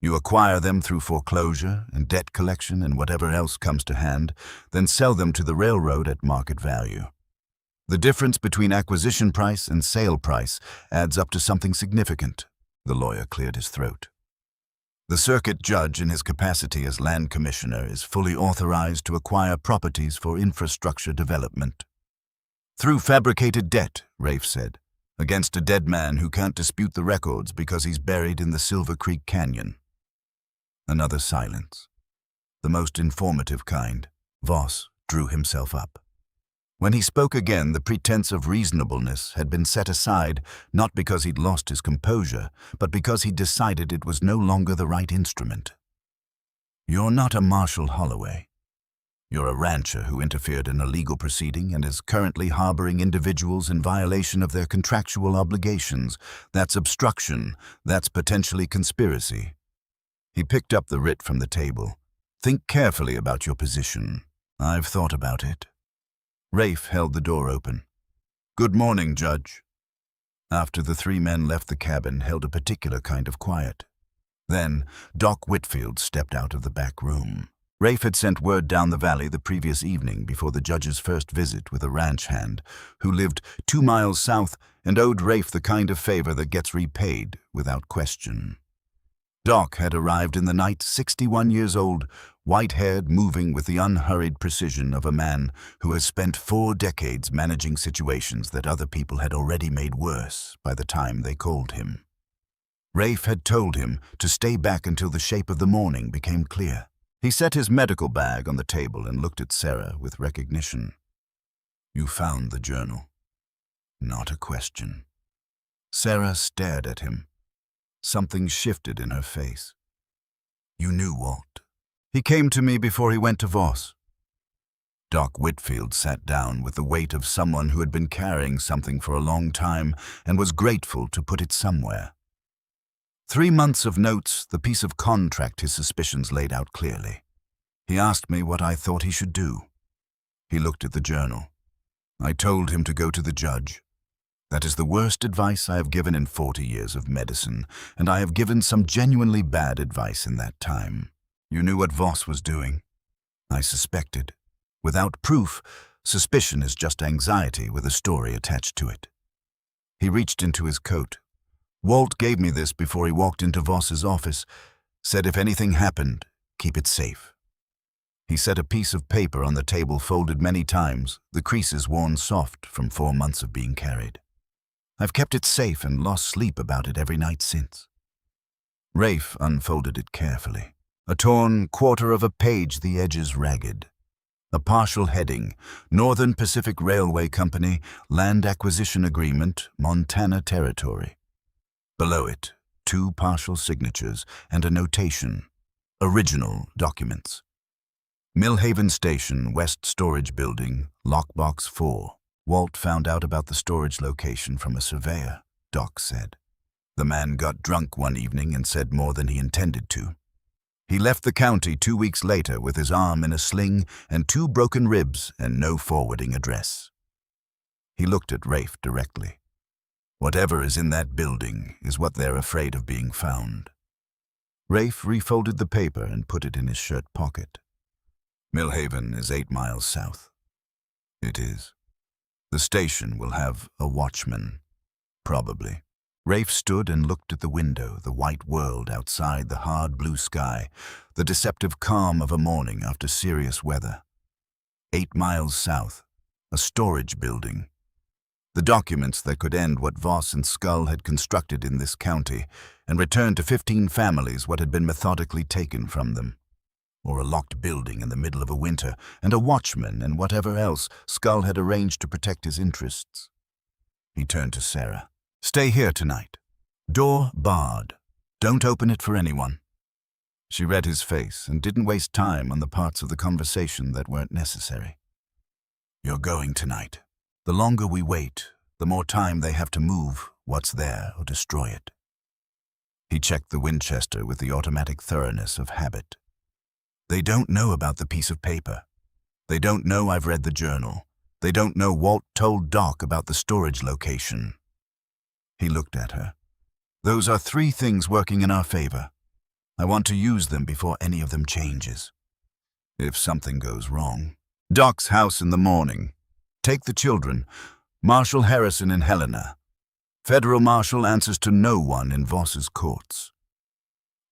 Speaker 1: You acquire them through foreclosure and debt collection and whatever else comes to hand, then sell them to the railroad at market value. The difference between acquisition price and sale price adds up to something significant." The lawyer cleared his throat. "The circuit judge in his capacity as land commissioner is fully authorized to acquire properties for infrastructure development." "Through fabricated debt," Rafe said, "against a dead man who can't dispute the records because he's buried in the Silver Creek Canyon." Another silence. The most informative kind. Voss drew himself up. When he spoke again, the pretense of reasonableness had been set aside, not because he'd lost his composure, but because he'd decided it was no longer the right instrument. "You're not a Marshall Holloway. You're a rancher who interfered in a legal proceeding and is currently harboring individuals in violation of their contractual obligations. That's obstruction. That's potentially conspiracy." He picked up the writ from the table. "Think carefully about your position." "I've thought about it." Rafe held the door open. "Good morning, Judge." After the 3 men left the cabin, held a particular kind of quiet. Then Doc Whitfield stepped out of the back room. Rafe had sent word down the valley the previous evening before the judge's first visit with a ranch hand who lived 2 miles south and owed Rafe the kind of favor that gets repaid without question. Doc had arrived in the night, 61 years old, white-haired, moving with the unhurried precision of a man who has spent 4 decades managing situations that other people had already made worse by the time they called him. Rafe had told him to stay back until the shape of the morning became clear. He set his medical bag on the table and looked at Sarah with recognition. "You found the journal." Not a question. Sarah stared at him. Something shifted in her face. "You knew Walt. He came to me before he went to Voss." Doc Whitfield sat down with the weight of someone who had been carrying something for a long time and was grateful to put it somewhere. 3 months of notes, the piece of contract his suspicions laid out clearly. He asked me what I thought he should do. He looked at the journal. I told him to go to the judge. That is the worst advice I have given in 40 years of medicine, and I have given some genuinely bad advice in that time. You knew what Voss was doing. I suspected. Without proof, suspicion is just anxiety with a story attached to it. He reached into his coat. Walt gave me this before he walked into Voss's office, said if anything happened, keep it safe. He set a piece of paper on the table folded many times, the creases worn soft from 4 months of being carried. I've kept it safe and lost sleep about it every night since. Rafe unfolded it carefully. A torn quarter of a page, the edges ragged. A partial heading, Northern Pacific Railway Company, Land Acquisition Agreement, Montana Territory. Below it, 2 partial signatures and a notation, Original Documents. Millhaven Station, West Storage Building, Lockbox 4. Walt found out about the storage location from a surveyor, Doc said. The man got drunk one evening and said more than he intended to. He left the county 2 weeks later with his arm in a sling and 2 broken ribs and no forwarding address. He looked at Rafe directly. Whatever is in that building is what they're afraid of being found. Rafe refolded the paper and put it in his shirt pocket. Millhaven is 8 miles south. It is. The station will have a watchman, probably. Rafe stood and looked at the window, the white world outside, the hard blue sky, the deceptive calm of a morning after serious weather. 8 miles south, a storage building. The documents that could end what Voss and Skull had constructed in this county and return to 15 families what had been methodically taken from them. Or a locked building in the middle of a winter, and a watchman and whatever else Skull had arranged to protect his interests. He turned to Sarah. Stay here tonight. Door barred. Don't open it for anyone. She read his face and didn't waste time on the parts of the conversation that weren't necessary. You're going tonight. The longer we wait, the more time they have to move what's there or destroy it. He checked the Winchester with the automatic thoroughness of habit. They don't know about the piece of paper. They don't know I've read the journal. They don't know Walt told Doc about the storage location. He looked at her. Those are 3 things working in our favor. I want to use them before any of them changes. If something goes wrong. Doc's house in the morning. Take the children. Marshal Harrison and Helena. Federal Marshal answers to no one in Voss's courts.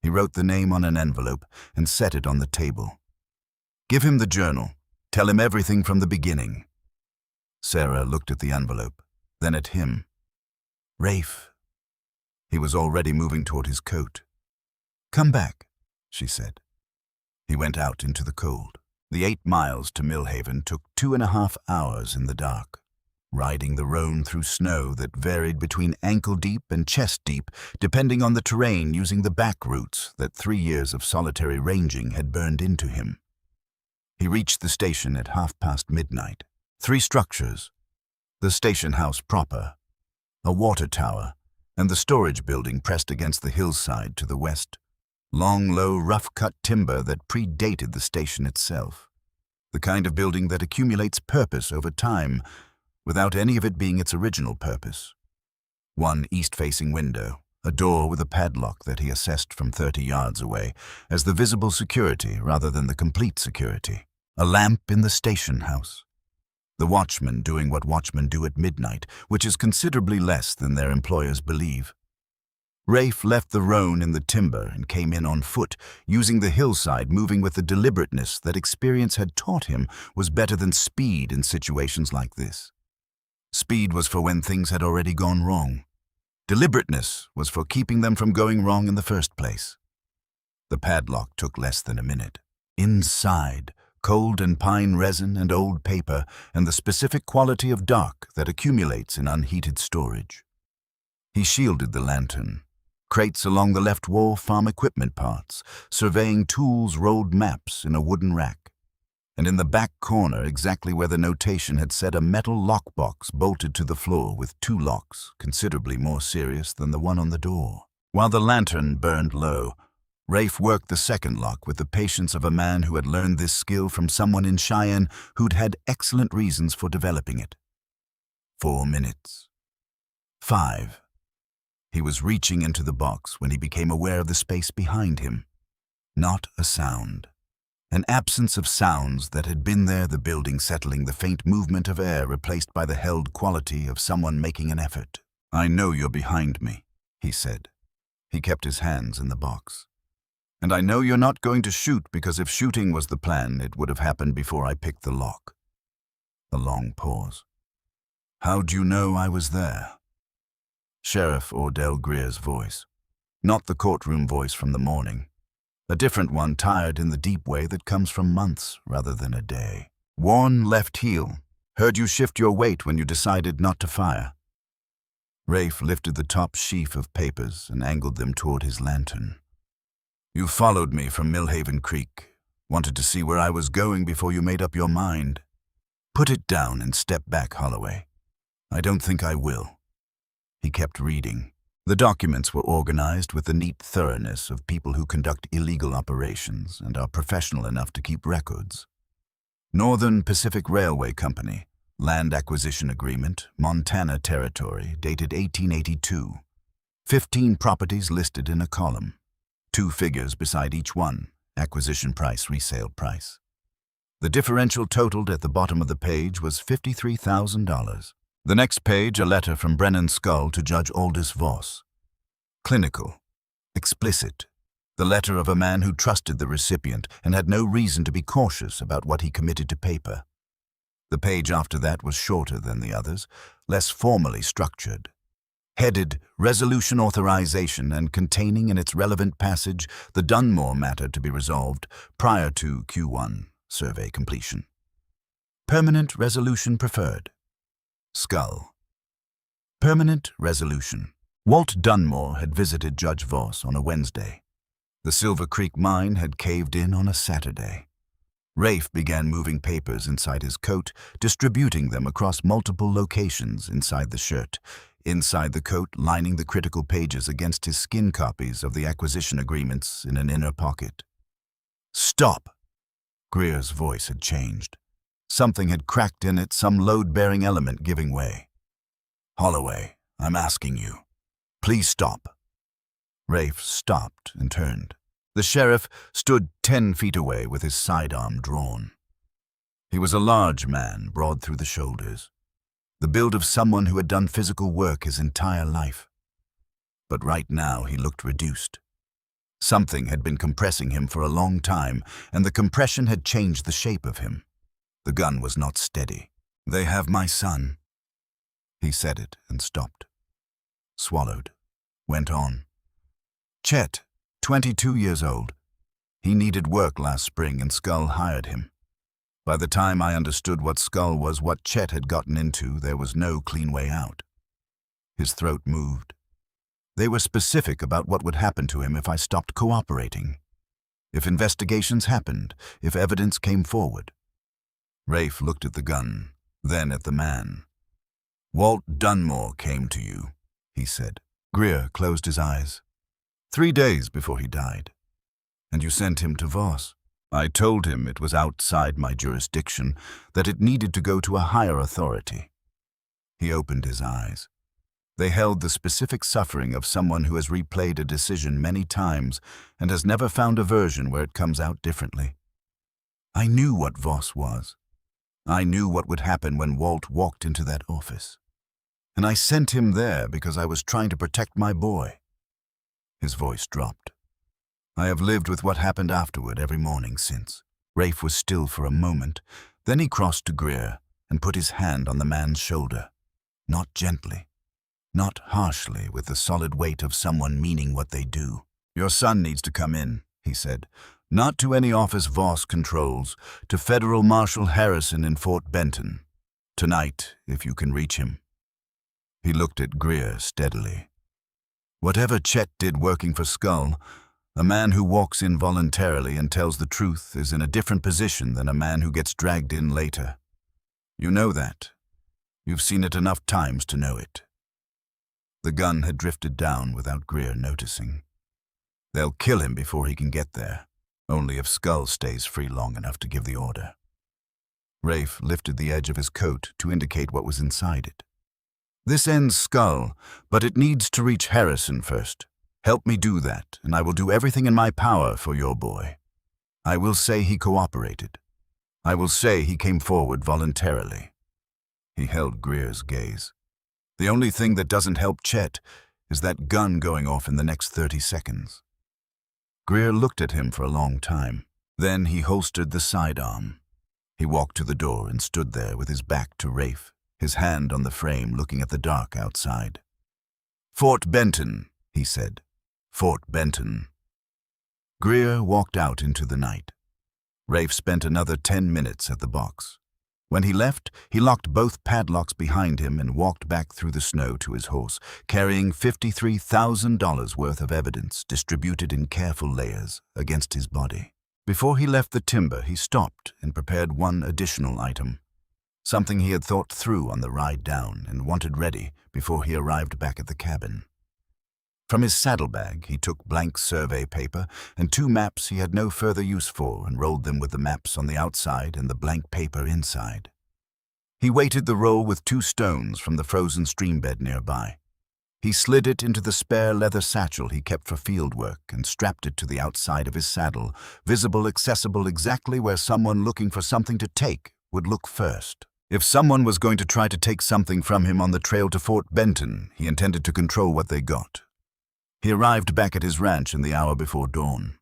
Speaker 1: He wrote the name on an envelope and set it on the table. Give him the journal. Tell him everything from the beginning. Sarah looked at the envelope, then at him. Rafe. He was already moving toward his coat. Come back, she said. He went out into the cold. The 8 miles to Millhaven took 2.5 hours in the dark. Riding the roan through snow that varied between ankle-deep and chest-deep, depending on the terrain, using the back routes that 3 years of solitary ranging had burned into him. He reached the station at midnight. 3 structures. The station house proper, a water tower, and the storage building pressed against the hillside to the west. Long, low, rough-cut timber that predated the station itself. The kind of building that accumulates purpose over time, without any of it being its original purpose. 1 east-facing window, a door with a padlock that he assessed from 30 yards away as the visible security rather than the complete security. A lamp in the station house. The watchman doing what watchmen do at midnight, which is considerably less than their employers believe. Rafe left the roan in the timber and came in on foot, using the hillside, moving with the deliberateness that experience had taught him was better than speed in situations like this. Speed was for when things had already gone wrong. Deliberateness was for keeping them from going wrong in the first place. The padlock took less than a minute. Inside, cold and pine resin and old paper and the specific quality of dark that accumulates in unheated storage. He shielded the lantern. Crates along the left wall, farm equipment parts, surveying tools, rolled maps in a wooden rack. And in the back corner, exactly where the notation had said, a metal lockbox bolted to the floor with 2 locks, considerably more serious than the one on the door. While the lantern burned low, Rafe worked the second lock with the patience of a man who had learned this skill from someone in Cheyenne who'd had excellent reasons for developing it. 4 minutes. 5. He was reaching into the box when he became aware of the space behind him. Not a sound. An absence of sounds that had been there, the building settling, the faint movement of air replaced by the held quality of someone making an effort. I know you're behind me, he said. He kept his hands in the box. And I know you're not going to shoot because if shooting was the plan, it would have happened before I picked the lock. A long pause. How'd you know I was there? Sheriff Ordell Greer's voice. Not the courtroom voice from the morning. A different one, tired in the deep way that comes from months rather than a day. Worn left heel. Heard you shift your weight when you decided not to fire. Rafe lifted the top sheaf of papers and angled them toward his lantern. You followed me from Millhaven Creek. Wanted to see where I was going before you made up your mind. Put it down and step back, Holloway. I don't think I will. He kept reading. The documents were organized with the neat thoroughness of people who conduct illegal operations and are professional enough to keep records. Northern Pacific Railway Company, Land Acquisition Agreement, Montana Territory, dated 1882. 15 properties listed in a column. 2 figures beside each one, acquisition price, resale price. The differential totaled at the bottom of the page was $53,000. The next page, a letter from Brennan Skull to Judge Aldous Voss. Clinical. Explicit. The letter of a man who trusted the recipient and had no reason to be cautious about what he committed to paper. The page after that was shorter than the others, less formally structured. Headed Resolution Authorization and containing in its relevant passage the Dunmore matter to be resolved prior to Q1 survey completion. Permanent resolution preferred. Skull. Permanent resolution. Walt Dunmore had visited Judge Voss on a Wednesday. The Silver Creek mine had caved in on a Saturday. Rafe began moving papers inside his coat, distributing them across multiple locations inside the shirt, inside the coat lining the critical pages against his skin copies of the acquisition agreements in an inner pocket. Stop! Greer's voice had changed. Something had cracked in it, some load-bearing element giving way. Holloway, I'm asking you. Please stop. Rafe stopped and turned. The sheriff stood 10 feet away with his sidearm drawn. He was a large man, broad through the shoulders. The build of someone who had done physical work his entire life. But right now he looked reduced. Something had been compressing him for a long time, and the compression had changed the shape of him. The gun was not steady. They have my son. He said it and stopped. Swallowed. Went on. Chet, 22 years old. He needed work last spring and Skull hired him. By the time I understood what Skull was, what Chet had gotten into, there was no clean way out. His throat moved. They were specific about what would happen to him if I stopped cooperating. If investigations happened, if evidence came forward. Rafe looked at the gun, then at the man. Walt Dunmore came to you, he said. Greer closed his eyes. 3 days before he died. And you sent him to Voss. I told him it was outside my jurisdiction, that it needed to go to a higher authority. He opened his eyes. They held the specific suffering of someone who has replayed a decision many times and has never found a version where it comes out differently. I knew what Voss was. I knew what would happen when Walt walked into that office. And I sent him there because I was trying to protect my boy. His voice dropped. I have lived with what happened afterward every morning since. Rafe was still for a moment. Then he crossed to Greer and put his hand on the man's shoulder. Not gently. Not harshly, with the solid weight of someone meaning what they do. Your son needs to come in, he said. Not to any office Voss controls, to Federal Marshal Harrison in Fort Benton. Tonight, if you can reach him. He looked at Greer steadily. Whatever Chet did working for Skull, a man who walks in voluntarily and tells the truth is in a different position than a man who gets dragged in later. You know that. You've seen it enough times to know it. The gun had drifted down without Greer noticing. They'll kill him before he can get there, only if Skull stays free long enough to give the order. Rafe lifted the edge of his coat to indicate what was inside it. This ends Skull, but it needs to reach Harrison first. Help me do that, and I will do everything in my power for your boy. I will say he cooperated. I will say he came forward voluntarily. He held Greer's gaze. The only thing that doesn't help Chet is that gun going off in the next 30 seconds. Greer looked at him for a long time. Then he holstered the sidearm. He walked to the door and stood there with his back to Rafe, his hand on the frame looking at the dark outside. "Fort Benton," he said. "Fort Benton." Greer walked out into the night. Rafe spent another 10 minutes at the box. When he left, he locked both padlocks behind him and walked back through the snow to his horse, carrying $53,000 worth of evidence distributed in careful layers against his body. Before he left the timber, he stopped and prepared one additional item, something he had thought through on the ride down and wanted ready before he arrived back at the cabin. From his saddlebag, he took blank survey paper and 2 maps he had no further use for and rolled them with the maps on the outside and the blank paper inside. He weighted the roll with 2 stones from the frozen stream bed nearby. He slid it into the spare leather satchel he kept for field work and strapped it to the outside of his saddle, accessible exactly where someone looking for something to take would look first. If someone was going to try to take something from him on the trail to Fort Benton, he intended to control what they got. He arrived back at his ranch in the hour before dawn.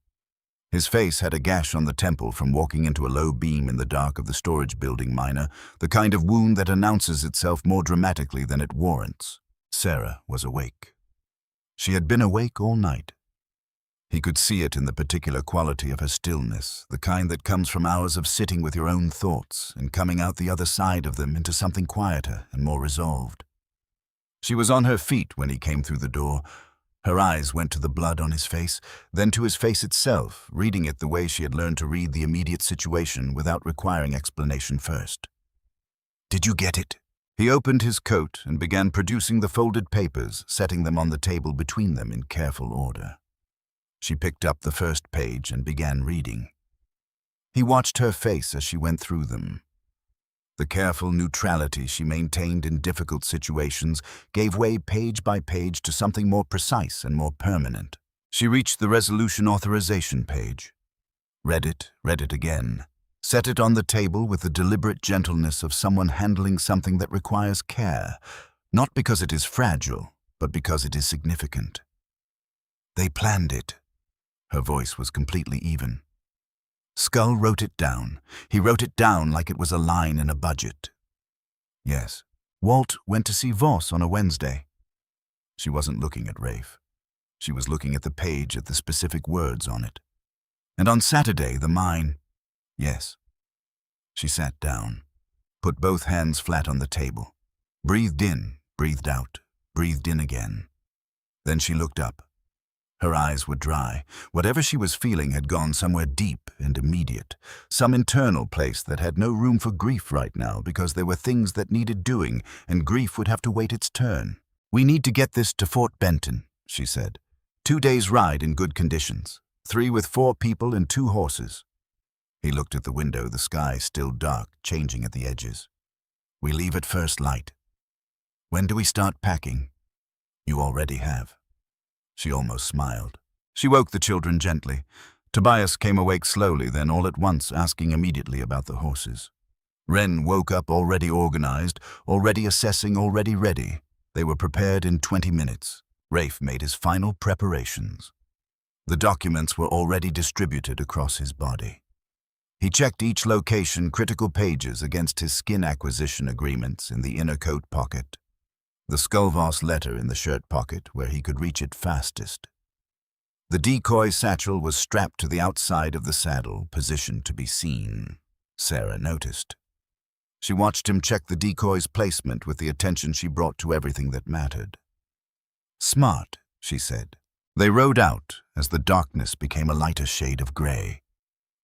Speaker 1: His face had a gash on the temple from walking into a low beam in the dark of the storage building minor, the kind of wound that announces itself more dramatically than it warrants. Sarah was awake. She had been awake all night. He could see it in the particular quality of her stillness, the kind that comes from hours of sitting with your own thoughts and coming out the other side of them into something quieter and more resolved. She was on her feet when he came through the door. Her eyes went to the blood on his face, then to his face itself, reading it the way she had learned to read the immediate situation without requiring explanation first. "Did you get it?" He opened his coat and began producing the folded papers, setting them on the table between them in careful order. She picked up the first page and began reading. He watched her face as she went through them. The careful neutrality she maintained in difficult situations gave way page by page to something more precise and more permanent. She reached the resolution authorization page. Read it again. Set it on the table with the deliberate gentleness of someone handling something that requires care, not because it is fragile, but because it is significant. "They planned it." Her voice was completely even. Skull wrote it down. He wrote it down like it was a line in a budget. "Yes. Walt went to see Voss on a Wednesday." She wasn't looking at Rafe. She was looking at the page, at the specific words on it. "And on Saturday, the mine..." "Yes." She sat down, put both hands flat on the table, breathed in, breathed out, breathed in again. Then she looked up. Her eyes were dry. Whatever she was feeling had gone somewhere deep and immediate, some internal place that had no room for grief right now because there were things that needed doing and grief would have to wait its turn. "We need to get this to Fort Benton," she said. 2 days' ride in good conditions, 3 with 4 people and 2 horses. He looked at the window, the sky still dark, changing at the edges. "We leave at first light." "When do we start packing?" "You already have." She almost smiled. She woke the children gently. Tobias came awake slowly, then all at once asking immediately about the horses. Wren woke up already organized, already assessing, already ready. They were prepared in 20 minutes. Rafe made his final preparations. The documents were already distributed across his body. He checked each location critical pages against his skin acquisition agreements in the inner coat pocket. The Skullvoss letter in the shirt pocket where he could reach it fastest. The decoy satchel was strapped to the outside of the saddle, positioned to be seen. Sarah noticed. She watched him check the decoy's placement with the attention she brought to everything that mattered. "Smart," she said. They rode out as the darkness became a lighter shade of gray.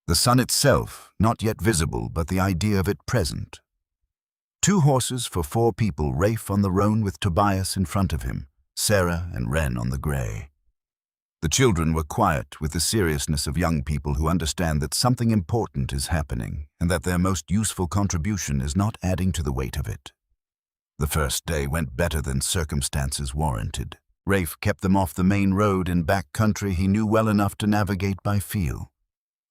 Speaker 1: The sun itself, not yet visible, but the idea of it present. 2 horses for 4 people, Rafe on the roan with Tobias in front of him, Sarah and Wren on the gray. The children were quiet with the seriousness of young people who understand that something important is happening and that their most useful contribution is not adding to the weight of it. The first day went better than circumstances warranted. Rafe kept them off the main road in back country he knew well enough to navigate by feel.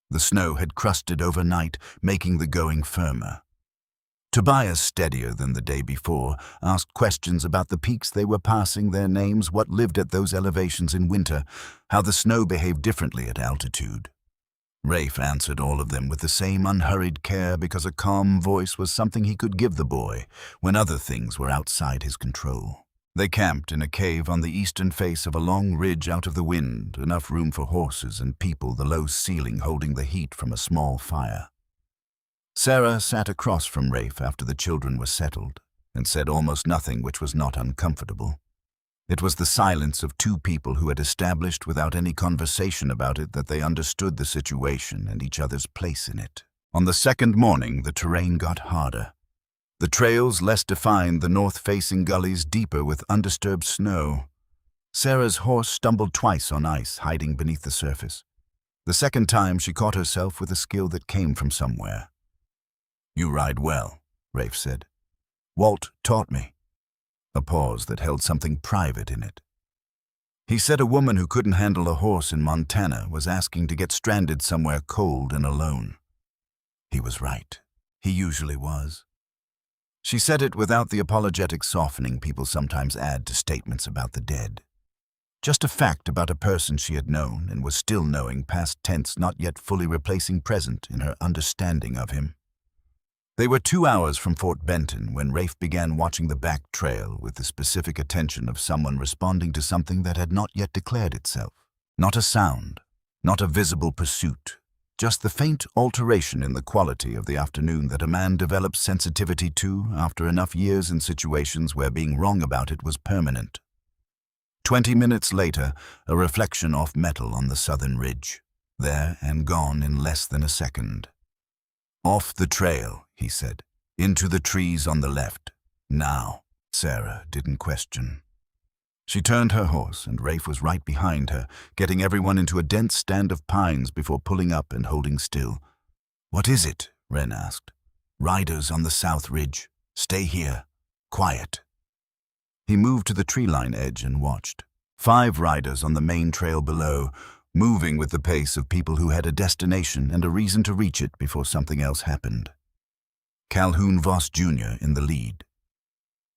Speaker 1: The snow had crusted overnight, making the going firmer. Tobias, steadier than the day before, asked questions about the peaks they were passing, their names, what lived at those elevations in winter, how the snow behaved differently at altitude. Rafe answered all of them with the same unhurried care because a calm voice was something he could give the boy when other things were outside his control. They camped in a cave on the eastern face of a long ridge out of the wind, enough room for horses and people, the low ceiling holding the heat from a small fire. Sarah sat across from Rafe after the children were settled and said almost nothing which was not uncomfortable. It was the silence of two people who had established without any conversation about it that they understood the situation and each other's place in it. On the second morning, the terrain got harder. The trails less defined, the north-facing gullies deeper with undisturbed snow. Sarah's horse stumbled twice on ice, hiding beneath the surface. The second time, she caught herself with a skill that came from somewhere. "You ride well," Rafe said. "Walt taught me." A pause that held something private in it. He said a woman who couldn't handle a horse in Montana was asking to get stranded somewhere cold and alone. He was right. He usually was. She said it without the apologetic softening people sometimes add to statements about the dead. Just a fact about a person she had known and was still knowing, past tense not yet fully replacing present in her understanding of him. They were 2 hours from Fort Benton when Rafe began watching the back trail with the specific attention of someone responding to something that had not yet declared itself. Not a sound, not a visible pursuit, just the faint alteration in the quality of the afternoon that a man develops sensitivity to after enough years in situations where being wrong about it was permanent. 20 minutes later, a reflection off metal on the southern ridge, there and gone in less than a second. "Off the trail," he said, "into the trees on the left. Now." Sarah didn't question. She turned her horse, and Rafe was right behind her, getting everyone into a dense stand of pines before pulling up and holding still. "What is it?" Wren asked. "Riders on the south ridge. Stay here. Quiet." He moved to the tree-line edge and watched. 5 riders on the main trail below, moving with the pace of people who had a destination and a reason to reach it before something else happened. Calhoun Voss Jr. in the lead.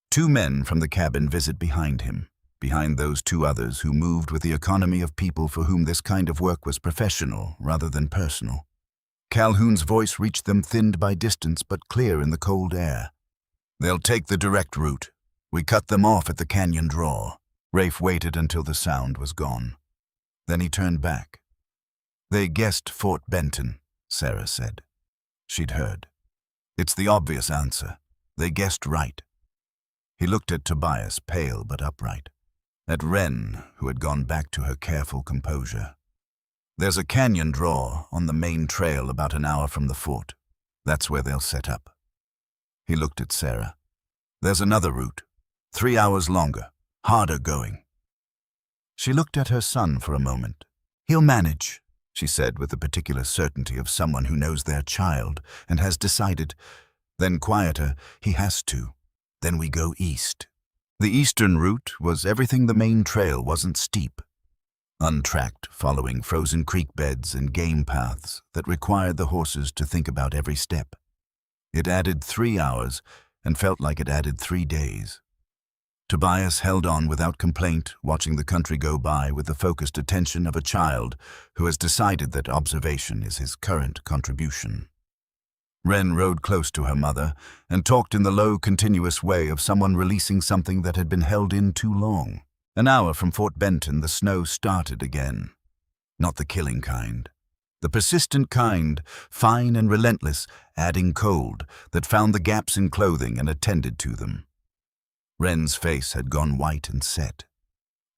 Speaker 1: 2 men from the cabin visit behind him, behind those 2 others who moved with the economy of people for whom this kind of work was professional rather than personal. Calhoun's voice reached them, thinned by distance but clear in the cold air. "They'll take the direct route. We cut them off at the canyon draw." Rafe waited until the sound was gone. Then he turned back. "They guessed Fort Benton," Sarah said. She'd heard. "It's the obvious answer. They guessed right." He looked at Tobias, pale but upright. At Wren, who had gone back to her careful composure. "There's a canyon draw on the main trail about an hour from the fort. That's where they'll set up." He looked at Sarah. "There's another route. 3 hours longer, harder going." She looked at her son for a moment. "He'll manage," she said with the particular certainty of someone who knows their child and has decided. Then quieter, "He has to. Then we go east." The eastern route was everything the main trail wasn't steep. Untracked, following frozen creek beds and game paths that required the horses to think about every step. It added 3 hours and felt like it added 3 days. Tobias held on without complaint, watching the country go by with the focused attention of a child who has decided that observation is his current contribution. Wren rode close to her mother and talked in the low, continuous way of someone releasing something that had been held in too long. An hour from Fort Benton, the snow started again. Not the killing kind. The persistent kind, fine and relentless, adding cold, that found the gaps in clothing and attended to them. Wren's face had gone white and set.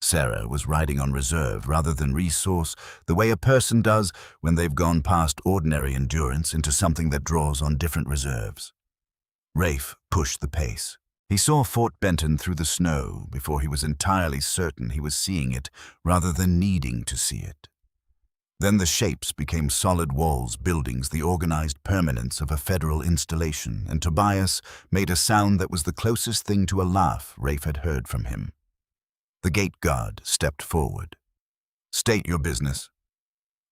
Speaker 1: Sarah was riding on reserve rather than resource, the way a person does when they've gone past ordinary endurance into something that draws on different reserves. Rafe pushed the pace. He saw Fort Benton through the snow before he was entirely certain he was seeing it rather than needing to see it. Then the shapes became solid walls, buildings, the organized permanence of a federal installation, and Tobias made a sound that was the closest thing to a laugh Rafe had heard from him. The gate guard stepped forward. "State your business."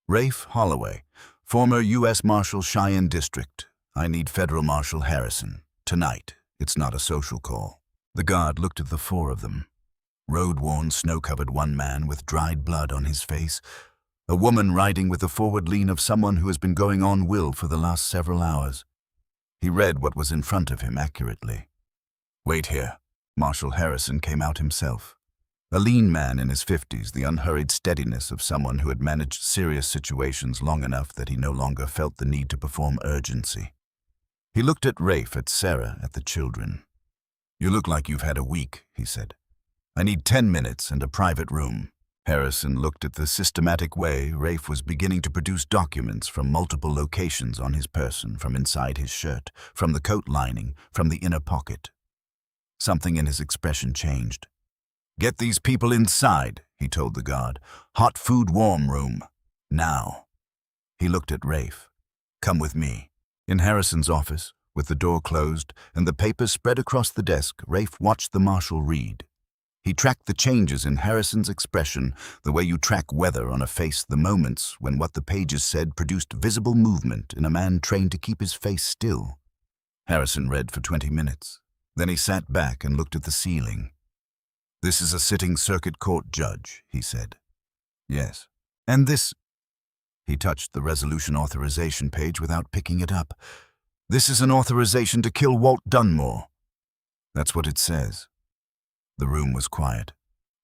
Speaker 1: "Rafe Holloway, former U.S. Marshal Cheyenne District. I need Federal Marshal Harrison." Tonight, it's not a social call. The guard looked at the four of them. Road-worn, snow-covered one man with dried blood on his face, a woman riding with the forward lean of someone who has been going on will for the last several hours. He read what was in front of him accurately. "Wait here." Marshal Harrison came out himself. A lean man in his 50s, the unhurried steadiness of someone who had managed serious situations long enough that he no longer felt the need to perform urgency. He looked at Rafe, at Sarah, at the children. "You look like you've had a week," he said. "I need 10 minutes and a private room." Harrison looked at the systematic way Rafe was beginning to produce documents from multiple locations on his person, from inside his shirt, from the coat lining, from the inner pocket. Something in his expression changed. "Get these people inside," he told the guard. "Hot food warm room. Now." He looked at Rafe. "Come with me." In Harrison's office, with the door closed and the papers spread across the desk, Rafe watched the marshal read. He tracked the changes in Harrison's expression, the way you track weather on a face, the moments when what the pages said produced visible movement in a man trained to keep his face still. Harrison read for 20 minutes. Then he sat back and looked at the ceiling. "This is a sitting circuit court judge," he said. "Yes. And this—" He touched the resolution authorization page without picking it up. "This is an authorization to kill Walt Dunmore." "That's what it says." The room was quiet.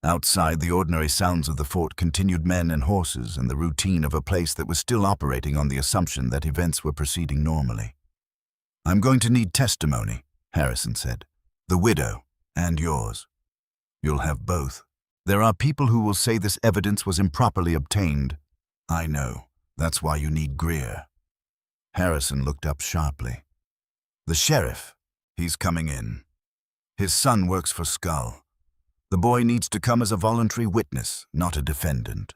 Speaker 1: Outside, the ordinary sounds of the fort continued, men and horses, and the routine of a place that was still operating on the assumption that events were proceeding normally. "I'm going to need testimony," Harrison said. "The widow, and yours. You'll have both. There are people who will say this evidence was improperly obtained." "I know. That's why you need Greer." Harrison looked up sharply. "The sheriff. He's coming in. His son works for Skull. The boy needs to come as a voluntary witness, not a defendant.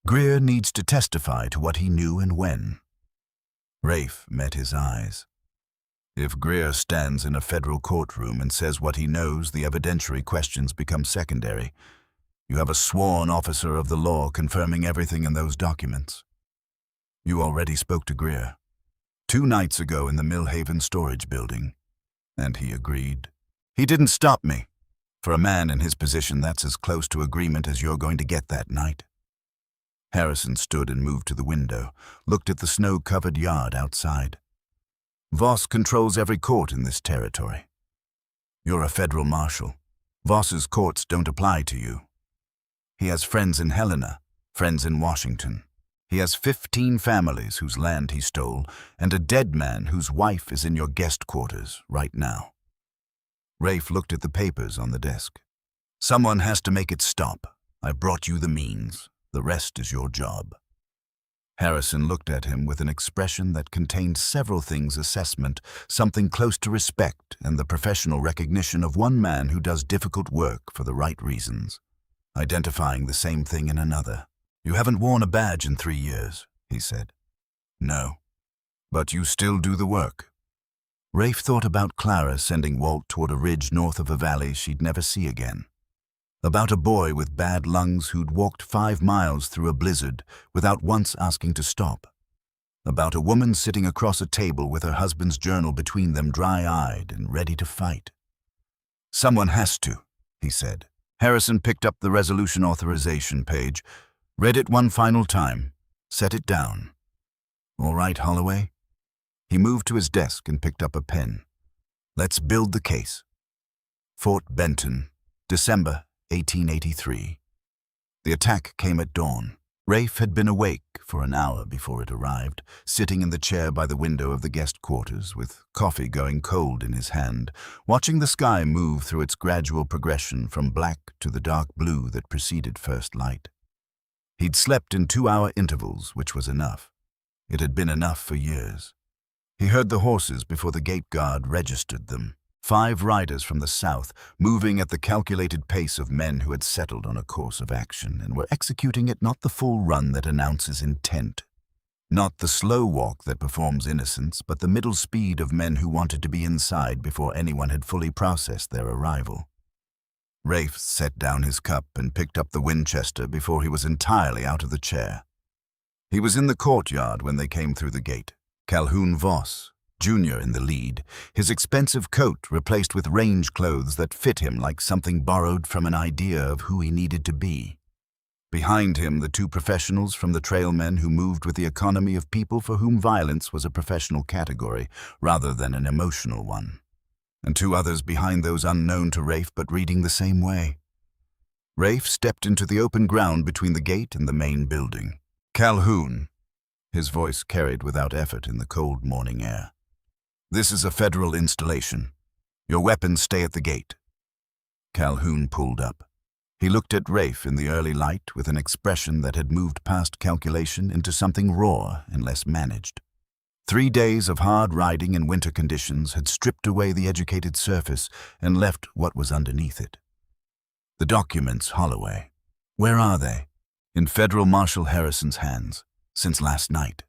Speaker 1: Greer needs to testify to what he knew and when." Rafe met his eyes. If Greer stands in a federal courtroom and says what he knows, the evidentiary questions become secondary. You have a sworn officer of the law confirming everything in those documents. "You already spoke to Greer 2 nights ago in the Millhaven storage building." And he agreed. "He didn't stop me. For a man in his position, that's as close to agreement as you're going to get that night." Harrison stood and moved to the window, looked at the snow-covered yard outside. "Voss controls every court in this territory. You're a federal marshal. Voss's courts don't apply to you. He has friends in Helena, friends in Washington. He has 15 families whose land he stole, and a dead man whose wife is in your guest quarters right now." Rafe looked at the papers on the desk. "Someone has to make it stop. I brought you the means. The rest is your job." Harrison looked at him with an expression that contained several things: assessment, something close to respect, and the professional recognition of one man who does difficult work for the right reasons. Identifying the same thing in another. "You haven't worn a badge in 3 years," he said. "No. But you still do the work." Rafe thought about Clara sending Walt toward a ridge north of a valley she'd never see again. About a boy with bad lungs who'd walked 5 miles through a blizzard without once asking to stop. About a woman sitting across a table with her husband's journal between them, dry-eyed and ready to fight. "Someone has to," he said. Harrison picked up the resolution authorization page, read it one final time, set it down. "All right, Holloway?" He moved to his desk and picked up a pen. "Let's build the case." Fort Benton, December 1883. The attack came at dawn. Rafe had been awake for an hour before it arrived, sitting in the chair by the window of the guest quarters, with coffee going cold in his hand, watching the sky move through its gradual progression from black to the dark blue that preceded first light. He'd slept in 2-hour intervals, which was enough. It had been enough for years. He heard the horses before the gate guard registered them. 5 riders from the south, moving at the calculated pace of men who had settled on a course of action and were executing it, not the full run that announces intent. Not the slow walk that performs innocence, but the middle speed of men who wanted to be inside before anyone had fully processed their arrival. Rafe set down his cup and picked up the Winchester before he was entirely out of the chair. He was in the courtyard when they came through the gate. Calhoun Voss, Junior in the lead, his expensive coat replaced with range clothes that fit him like something borrowed from an idea of who he needed to be. Behind him, the two professionals from the trailmen who moved with the economy of people for whom violence was a professional category rather than an emotional one. And two others behind those unknown to Rafe but reading the same way. Rafe stepped into the open ground between the gate and the main building. "Calhoun," his voice carried without effort in the cold morning air. "This is a federal installation. Your weapons stay at the gate." Calhoun pulled up. He looked at Rafe in the early light with an expression that had moved past calculation into something raw and less managed. 3 days of hard riding in winter conditions had stripped away the educated surface and left what was underneath it. The documents, Holloway. Where are they? In Federal Marshal Harrison's hands, since last night.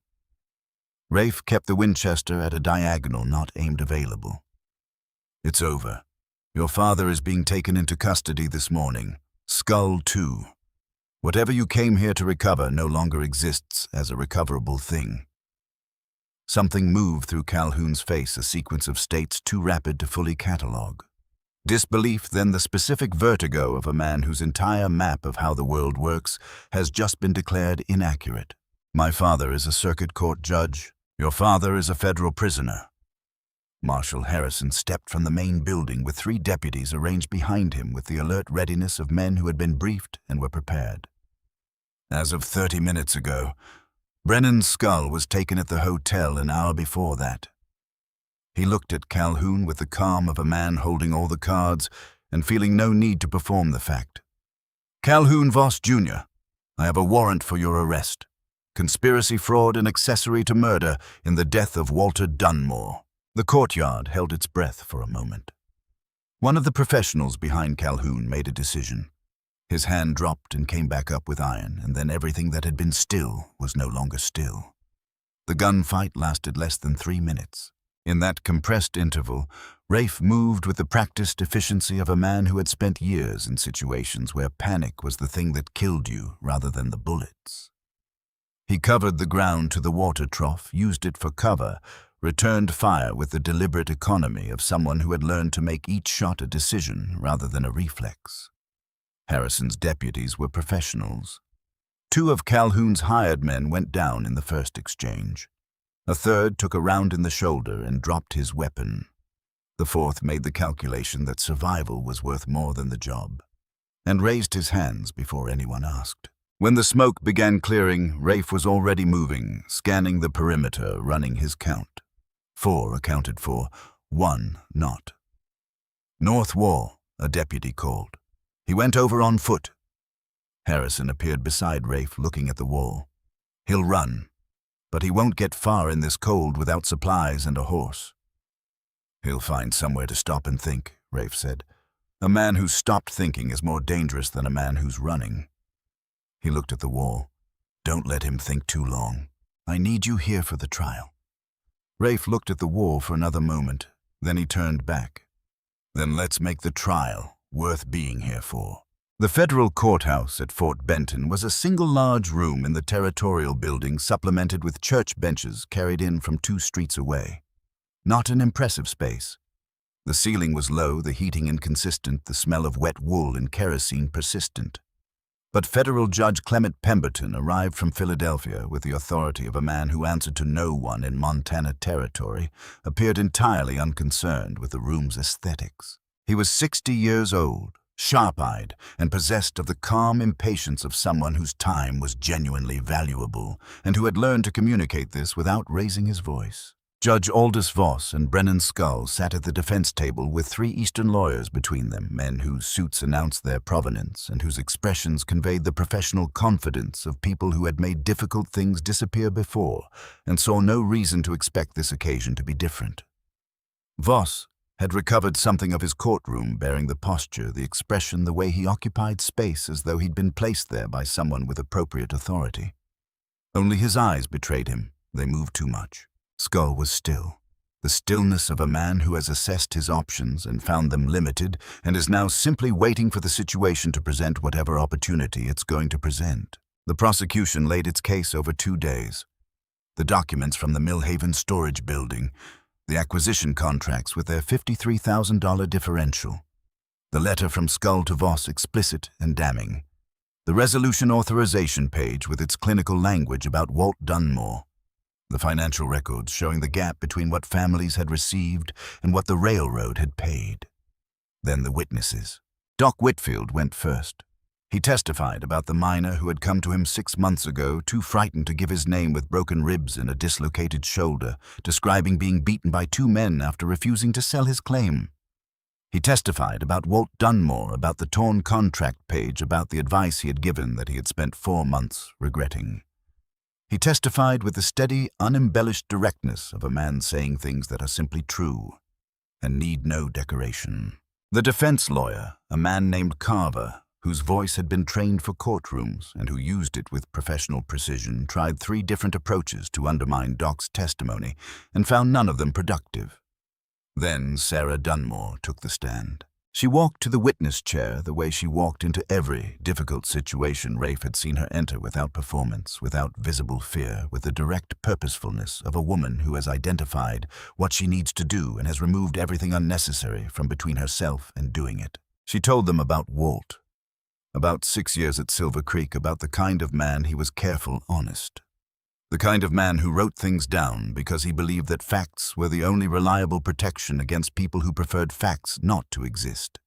Speaker 1: Rafe kept the Winchester at a diagonal not aimed available. "It's over. Your father is being taken into custody this morning. Skull 2. Whatever you came here to recover no longer exists as a recoverable thing." Something moved through Calhoun's face, a sequence of states too rapid to fully catalogue. Disbelief, then the specific vertigo of a man whose entire map of how the world works has just been declared inaccurate. "My father is a circuit court judge. Your father is a federal prisoner." Marshal Harrison stepped from the main building with 3 deputies arranged behind him with the alert readiness of men who had been briefed and were prepared. "As of 30 minutes ago, Brennan's skull was taken at the hotel an hour before that." He looked at Calhoun with the calm of a man holding all the cards and feeling no need to perform the fact. "Calhoun Voss, Jr., I have a warrant for your arrest. Conspiracy, fraud, and accessory to murder in the death of Walter Dunmore." The courtyard held its breath for a moment. One of the professionals behind Calhoun made a decision. His hand dropped and came back up with iron, and then everything that had been still was no longer still. The gunfight lasted less than 3 minutes. In that compressed interval, Rafe moved with the practiced efficiency of a man who had spent years in situations where panic was the thing that killed you rather than the bullets. He covered the ground to the water trough, used it for cover, returned fire with the deliberate economy of someone who had learned to make each shot a decision rather than a reflex. Harrison's deputies were professionals. 2 of Calhoun's hired men went down in the first exchange. A third took a round in the shoulder and dropped his weapon. The fourth made the calculation that survival was worth more than the job, and raised his hands before anyone asked. When the smoke began clearing, Rafe was already moving, scanning the perimeter, running his count. 4 accounted for, 1 not. "North wall," a deputy called. "He went over on foot." Harrison appeared beside Rafe, looking at the wall. "He'll run, but he won't get far in this cold without supplies and a horse." "He'll find somewhere to stop and think," Rafe said. "A man who's stopped thinking is more dangerous than a man who's running." He looked at the wall. "Don't let him think too long. I need you here for the trial." Rafe looked at the wall for another moment, then he turned back. "Then let's make the trial worth being here for." The federal courthouse at Fort Benton was a single large room in the territorial building, supplemented with church benches carried in from 2 streets away. Not an impressive space. The ceiling was low, the heating inconsistent, the smell of wet wool and kerosene persistent. But federal Judge Clement Pemberton arrived from Philadelphia with the authority of a man who answered to no one in Montana territory, appeared entirely unconcerned with the room's aesthetics. He was 60 years old, sharp-eyed, and possessed of the calm impatience of someone whose time was genuinely valuable, and who had learned to communicate this without raising his voice. Judge Aldous Voss and Brennan Skull sat at the defense table with 3 Eastern lawyers between them, men whose suits announced their provenance and whose expressions conveyed the professional confidence of people who had made difficult things disappear before and saw no reason to expect this occasion to be different. Voss had recovered something of his courtroom, bearing the posture, the expression, the way he occupied space as though he'd been placed there by someone with appropriate authority. Only his eyes betrayed him. They moved too much. Skull was still, the stillness of a man who has assessed his options and found them limited and is now simply waiting for the situation to present whatever opportunity it's going to present. The prosecution laid its case over 2 days. The documents from the Millhaven storage building, The acquisition contracts with their $53,000 differential. The letter from Skull to Voss explicit and damning. The resolution authorization page with its clinical language about Walt Dunmore. The financial records showing the gap between what families had received and what the railroad had paid. Then the witnesses. Doc Whitfield went first. He testified about the miner who had come to him 6 months ago, too frightened to give his name, with broken ribs and a dislocated shoulder, describing being beaten by 2 men after refusing to sell his claim. He testified about Walt Dunmore, about the torn contract page, about the advice he had given that he had spent 4 months regretting. He testified with the steady, unembellished directness of a man saying things that are simply true and need no decoration. The defense lawyer, a man named Carver, whose voice had been trained for courtrooms and who used it with professional precision, tried 3 different approaches to undermine Doc's testimony and found none of them productive. Then Sarah Dunmore took the stand. She walked to the witness chair the way she walked into every difficult situation Rafe had seen her enter, without performance, without visible fear, with the direct purposefulness of a woman who has identified what she needs to do and has removed everything unnecessary from between herself and doing it. She told them about Walt, about 6 years at Silver Creek, about the kind of man he was, careful, honest. The kind of man who wrote things down because he believed that facts were the only reliable protection against people who preferred facts not to exist.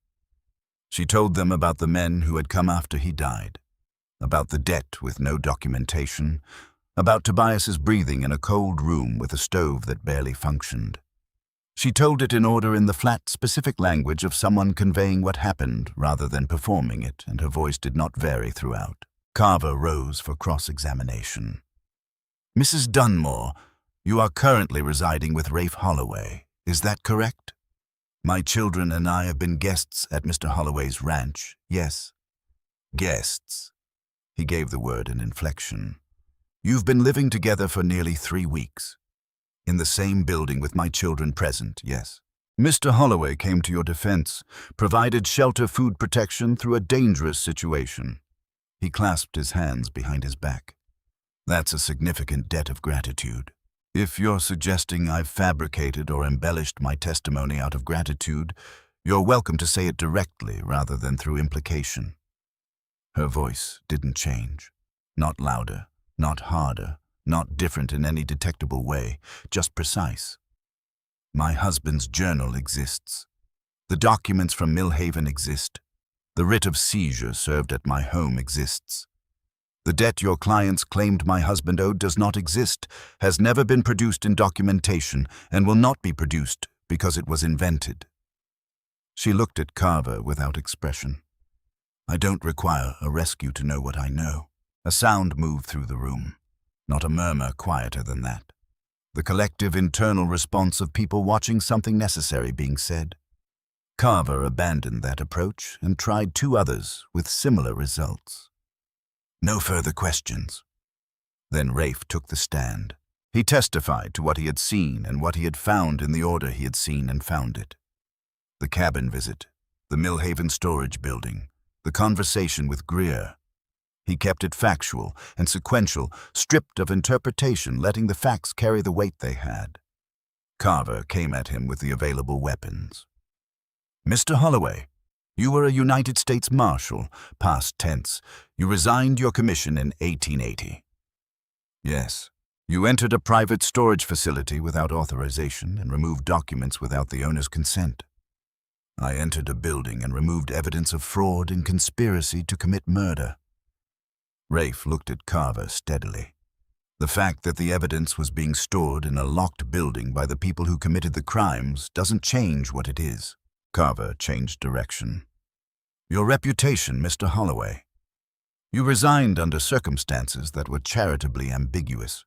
Speaker 1: She told them about the men who had come after he died, about the debt with no documentation, about Tobias's breathing in a cold room with a stove that barely functioned. She told it in order, in the flat, specific language of someone conveying what happened rather than performing it, and her voice did not vary throughout. Carver rose for cross-examination. Mrs. Dunmore, you are currently residing with Rafe Holloway, is that correct? My children and I have been guests at Mr. Holloway's ranch, yes. Guests. He gave the word an inflection. You've been living together for nearly 3 weeks. In the same building with my children present, yes. Mr. Holloway came to your defense, provided shelter, food protection through a dangerous situation. He clasped his hands behind his back. That's a significant debt of gratitude. If you're suggesting I've fabricated or embellished my testimony out of gratitude, you're welcome to say it directly rather than through implication. Her voice didn't change. Not louder, not harder, not different in any detectable way, just precise. My husband's journal exists. The documents from Millhaven exist. The writ of seizure served at my home exists. The debt your clients claimed my husband owed does not exist, has never been produced in documentation, and will not be produced because it was invented. She looked at Carver without expression. I don't require a rescue to know what I know. A sound moved through the room, not a murmur quieter than that. The collective internal response of people watching something necessary being said. Carver abandoned that approach and tried 2 others with similar results. No further questions. Then Rafe took the stand. He testified to what he had seen and what he had found in the order he had seen and found it. The cabin visit, the Millhaven storage building, the conversation with Greer. He kept it factual and sequential, stripped of interpretation, letting the facts carry the weight they had. Carver came at him with the available weapons. Mr. Holloway, you were a United States Marshal, past tense. You resigned your commission in 1880. Yes. You entered a private storage facility without authorization and removed documents without the owner's consent. I entered a building and removed evidence of fraud and conspiracy to commit murder. Rafe looked at Carver steadily. The fact that the evidence was being stored in a locked building by the people who committed the crimes doesn't change what it is. Carver changed direction. Your reputation, Mr. Holloway. You resigned under circumstances that were charitably ambiguous.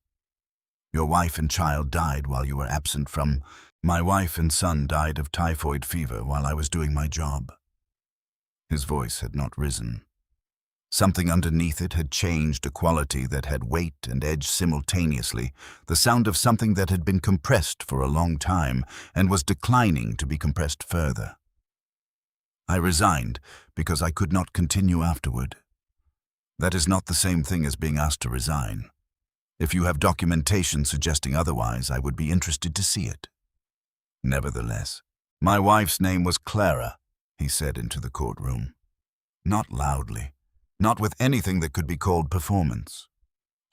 Speaker 1: Your wife and child died while you were absent from... My wife and son died of typhoid fever while I was doing my job. His voice had not risen. Something underneath it had changed, a quality that had weight and edge simultaneously, the sound of something that had been compressed for a long time and was declining to be compressed further. I resigned because I could not continue afterward. That is not the same thing as being asked to resign. If you have documentation suggesting otherwise, I would be interested to see it. Nevertheless, my wife's name was Clara, he said into the courtroom. Not loudly, not with anything that could be called performance.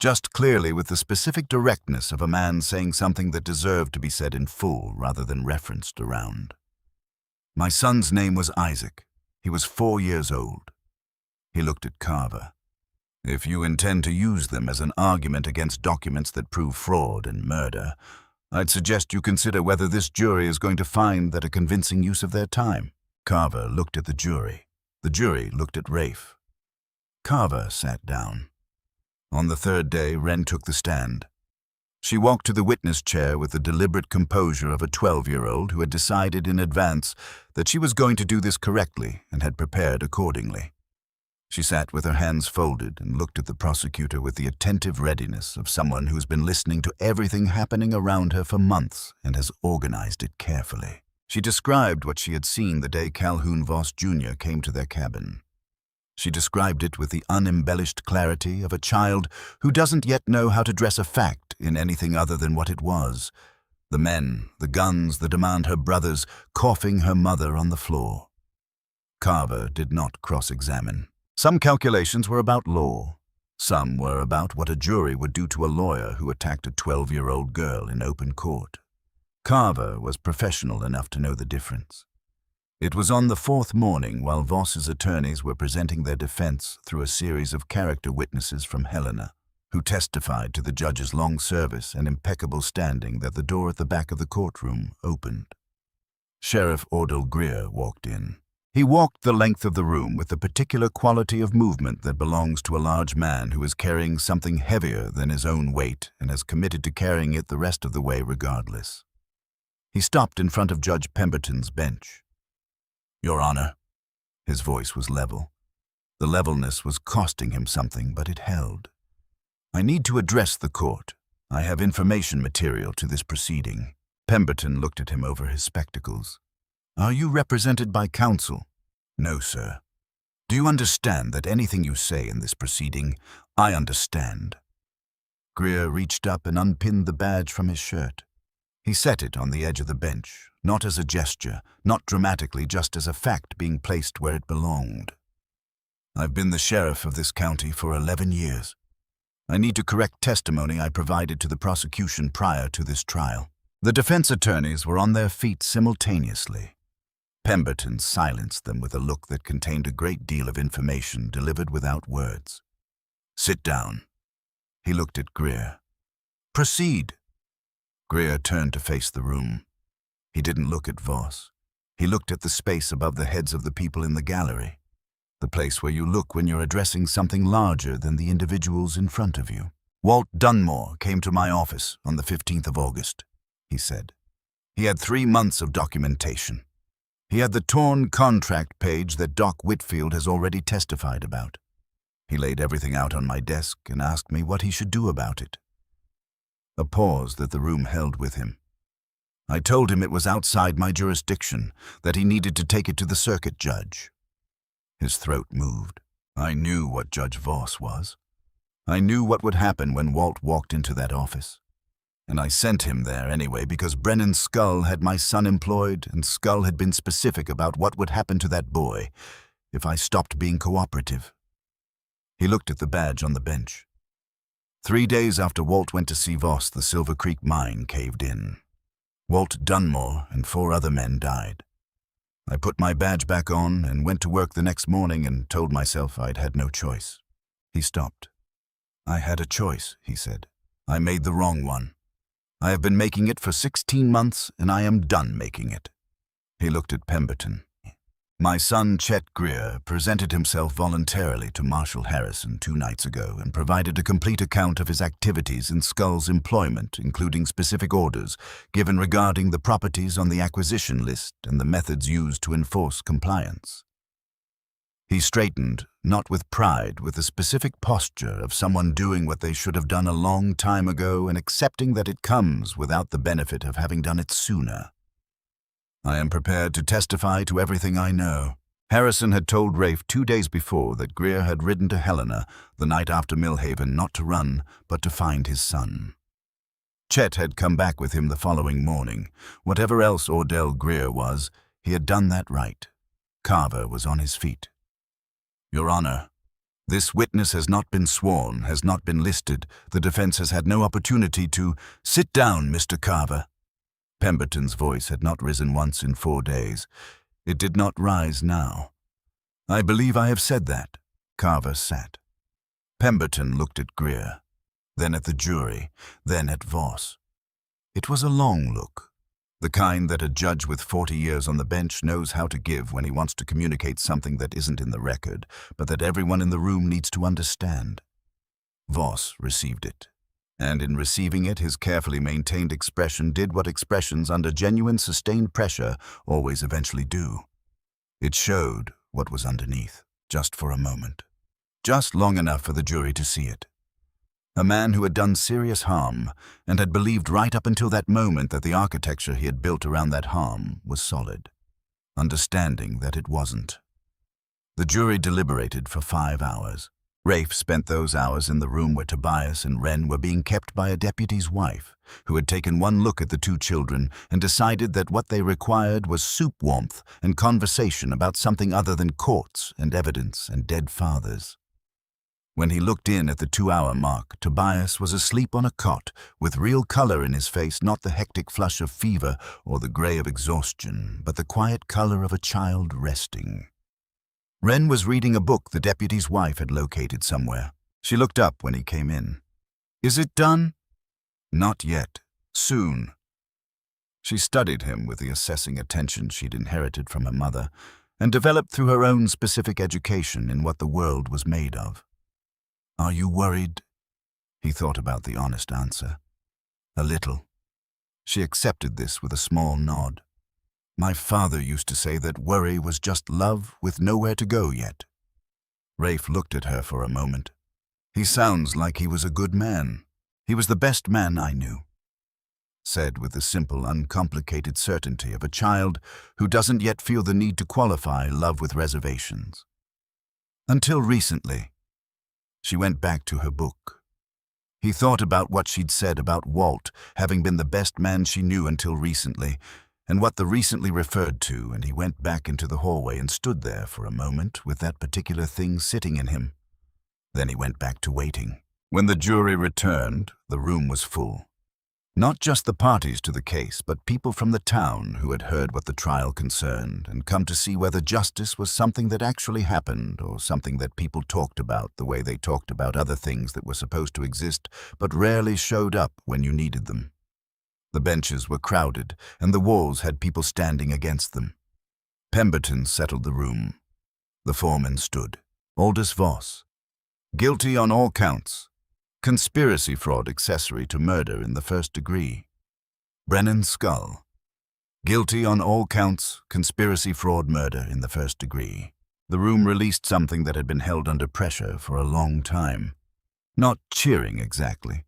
Speaker 1: Just clearly with the specific directness of a man saying something that deserved to be said in full rather than referenced around. My son's name was Isaac. He was 4 years old. He looked at Carver. If you intend to use them as an argument against documents that prove fraud and murder, I'd suggest you consider whether this jury is going to find that a convincing use of their time. Carver looked at the jury. The jury looked at Rafe. Carver sat down. On the third day, Wren took the stand. She walked to the witness chair with the deliberate composure of a 12-year-old who had decided in advance that she was going to do this correctly and had prepared accordingly. She sat with her hands folded and looked at the prosecutor with the attentive readiness of someone who's been listening to everything happening around her for months and has organized it carefully. She described what she had seen the day Calhoun Voss Jr. came to their cabin. She described it with the unembellished clarity of a child who doesn't yet know how to dress a fact in anything other than what it was. The men, the guns, the demand her brothers, coughing her mother on the floor. Carver did not cross-examine. Some calculations were about law. Some were about what a jury would do to a lawyer who attacked a 12-year-old girl in open court. Carver was professional enough to know the difference. It was on the fourth morning, while Voss's attorneys were presenting their defense through a series of character witnesses from Helena, who testified to the judge's long service and impeccable standing, that the door at the back of the courtroom opened. Sheriff Ordell Greer walked in. He walked the length of the room with the particular quality of movement that belongs to a large man who is carrying something heavier than his own weight and has committed to carrying it the rest of the way regardless. He stopped in front of Judge Pemberton's bench. "Your Honor." His voice was level. The levelness was costing him something, but it held. "I need to address the court. I have information material to this proceeding." Pemberton looked at him over his spectacles. "Are you represented by counsel?" "No, sir." "Do you understand that anything you say in this proceeding, I understand?" Greer reached up and unpinned the badge from his shirt. He set it on the edge of the bench, not as a gesture, not dramatically, just as a fact being placed where it belonged. "I've been the sheriff of this county for 11 years. I need to correct testimony I provided to the prosecution prior to this trial." The defense attorneys were on their feet simultaneously. Pemberton silenced them with a look that contained a great deal of information delivered without words. "Sit down." He looked at Greer. "Proceed." Greer turned to face the room. He didn't look at Voss. He looked at the space above the heads of the people in the gallery, the place where you look when you're addressing something larger than the individuals in front of you. "Walt Dunmore came to my office on the 15th of August, he said. He had 3 months of documentation. He had the torn contract page that Doc Whitfield has already testified about. He laid everything out on my desk and asked me what he should do about it. A pause that the room held with him. I told him it was outside my jurisdiction, that he needed to take it to the circuit judge. His throat moved. I knew what Judge Voss was. I knew what would happen when Walt walked into that office. And I sent him there anyway because Brennan Skull had my son employed, and Skull had been specific about what would happen to that boy if I stopped being cooperative." He looked at the badge on the bench. 3 days after Walt went to see Voss, the Silver Creek mine caved in. Walt Dunmore and 4 other men died. I put my badge back on and went to work the next morning and told myself I'd had no choice. He stopped. "I had a choice," he said. "I made the wrong one. I have been making it for 16 months, and I am done making it." He looked at Pemberton. "My son, Chet Greer, presented himself voluntarily to Marshal Harrison 2 nights ago and provided a complete account of his activities in Skull's employment, including specific orders given regarding the properties on the acquisition list and the methods used to enforce compliance." He straightened, not with pride, with the specific posture of someone doing what they should have done a long time ago and accepting that it comes without the benefit of having done it sooner. "I am prepared to testify to everything I know." Harrison had told Rafe 2 days before that Greer had ridden to Helena the night after Millhaven not to run, but to find his son. Chet had come back with him the following morning. Whatever else Ordell Greer was, he had done that right. Carver was on his feet. Your Honor, this witness has not been sworn, has not been listed. The defense has had no opportunity to— Sit down, Mr. Carver. Pemberton's voice had not risen once in 4 days. It did not rise now. I believe I have said that. Carver sat. Pemberton looked at Greer, then at the jury, then at Voss. It was a long look, the kind that a judge with 40 years on the bench knows how to give when he wants to communicate something that isn't in the record, but that everyone in the room needs to understand. Voss received it, and in receiving it, his carefully maintained expression did what expressions under genuine sustained pressure always eventually do. It showed what was underneath, just for a moment, just long enough for the jury to see it. A man who had done serious harm and had believed right up until that moment that the architecture he had built around that harm was solid, understanding that it wasn't. The jury deliberated for 5 hours. Rafe spent those hours in the room where Tobias and Wren were being kept by a deputy's wife, who had taken one look at the 2 children and decided that what they required was soup warmth and conversation about something other than courts and evidence and dead fathers. When he looked in at the 2-hour mark, Tobias was asleep on a cot, with real color in his face, not the hectic flush of fever or the gray of exhaustion, but the quiet color of a child resting. Wren was reading a book the deputy's wife had located somewhere. She looked up when he came in. Is it done? Not yet. Soon. She studied him with the assessing attention she'd inherited from her mother and developed through her own specific education in what the world was made of. Are you worried? He thought about the honest answer. A little. She accepted this with a small nod. My father used to say that worry was just love with nowhere to go yet. Rafe looked at her for a moment. He sounds like he was a good man. He was the best man I knew. Said with the simple, uncomplicated certainty of a child who doesn't yet feel the need to qualify love with reservations. Until recently. She went back to her book. He thought about what she'd said about Walt having been the best man she knew until recently, and what the recently referred to, and he went back into the hallway and stood there for a moment with that particular thing sitting in him. Then he went back to waiting. When the jury returned, the room was full. Not just the parties to the case, but people from the town who had heard what the trial concerned and come to see whether justice was something that actually happened or something that people talked about the way they talked about other things that were supposed to exist but rarely showed up when you needed them. The benches were crowded, and the walls had people standing against them. Pemberton settled the room. The foreman stood. Aldous Voss. Guilty on all counts. Conspiracy fraud accessory to murder in the 1st degree. Brennan Skull. Guilty on all counts, conspiracy fraud murder in the 1st degree. The room released something that had been held under pressure for a long time. Not cheering exactly.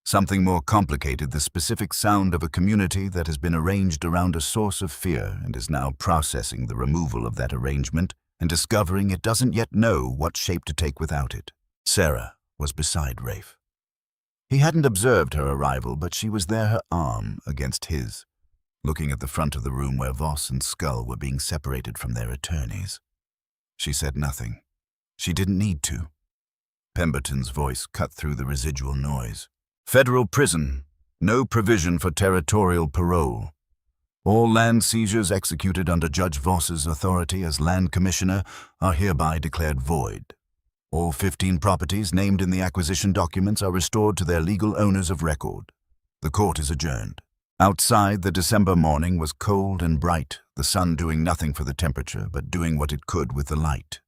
Speaker 1: Something more complicated, the specific sound of a community that has been arranged around a source of fear and is now processing the removal of that arrangement and discovering it doesn't yet know what shape to take without it. Sarah was beside Rafe. He hadn't observed her arrival, but she was there, her arm against his, looking at the front of the room where Voss and Skull were being separated from their attorneys. She said nothing. She didn't need to. Pemberton's voice cut through the residual noise. Federal prison. No provision for territorial parole. All land seizures executed under Judge Voss's authority as land commissioner are hereby declared void. All 15 properties named in the acquisition documents are restored to their legal owners of record. The court is adjourned. Outside, the December morning was cold and bright, the sun doing nothing for the temperature, but doing what it could with the light.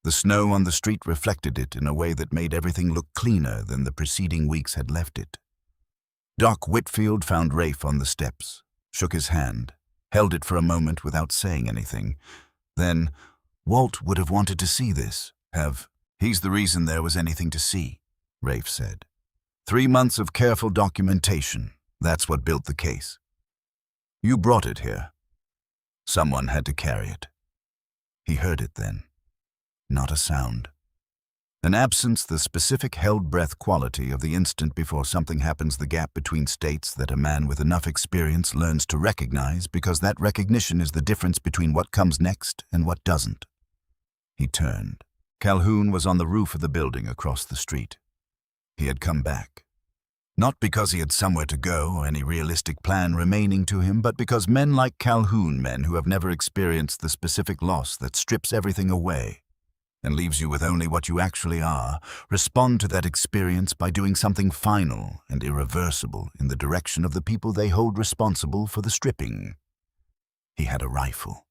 Speaker 1: The snow on the street reflected it in a way that made everything look cleaner than the preceding weeks had left it. Doc Whitfield found Rafe on the steps, shook his hand, held it for a moment without saying anything. Then, Walt would have wanted to see this, He's the reason there was anything to see, Rafe said. 3 months of careful documentation, that's what built the case. You brought it here. Someone had to carry it. He heard it then. Not a sound. An absence, the specific held-breath quality of the instant before something happens, the gap between states that a man with enough experience learns to recognize, because that recognition is the difference between what comes next and what doesn't. He turned. Calhoun was on the roof of the building across the street. He had come back. Not because he had somewhere to go or any realistic plan remaining to him, but because men like Calhoun, men who have never experienced the specific loss that strips everything away and leaves you with only what you actually are, respond to that experience by doing something final and irreversible in the direction of the people they hold responsible for the stripping. He had a rifle.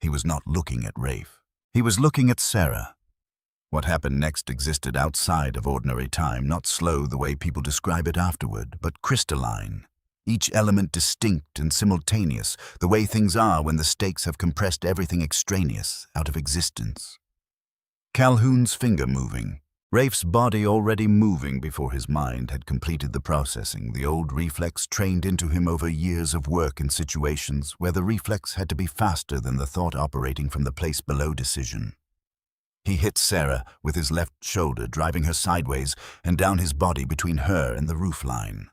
Speaker 1: He was not looking at Rafe. He was looking at Sarah. What happened next existed outside of ordinary time, not slow the way people describe it afterward, but crystalline. Each element distinct and simultaneous, the way things are when the stakes have compressed everything extraneous out of existence. Calhoun's finger moving, Rafe's body already moving before his mind had completed the processing, the old reflex trained into him over years of work in situations where the reflex had to be faster than the thought operating from the place below decision. He hit Sarah with his left shoulder, driving her sideways and down his body between her and the roofline.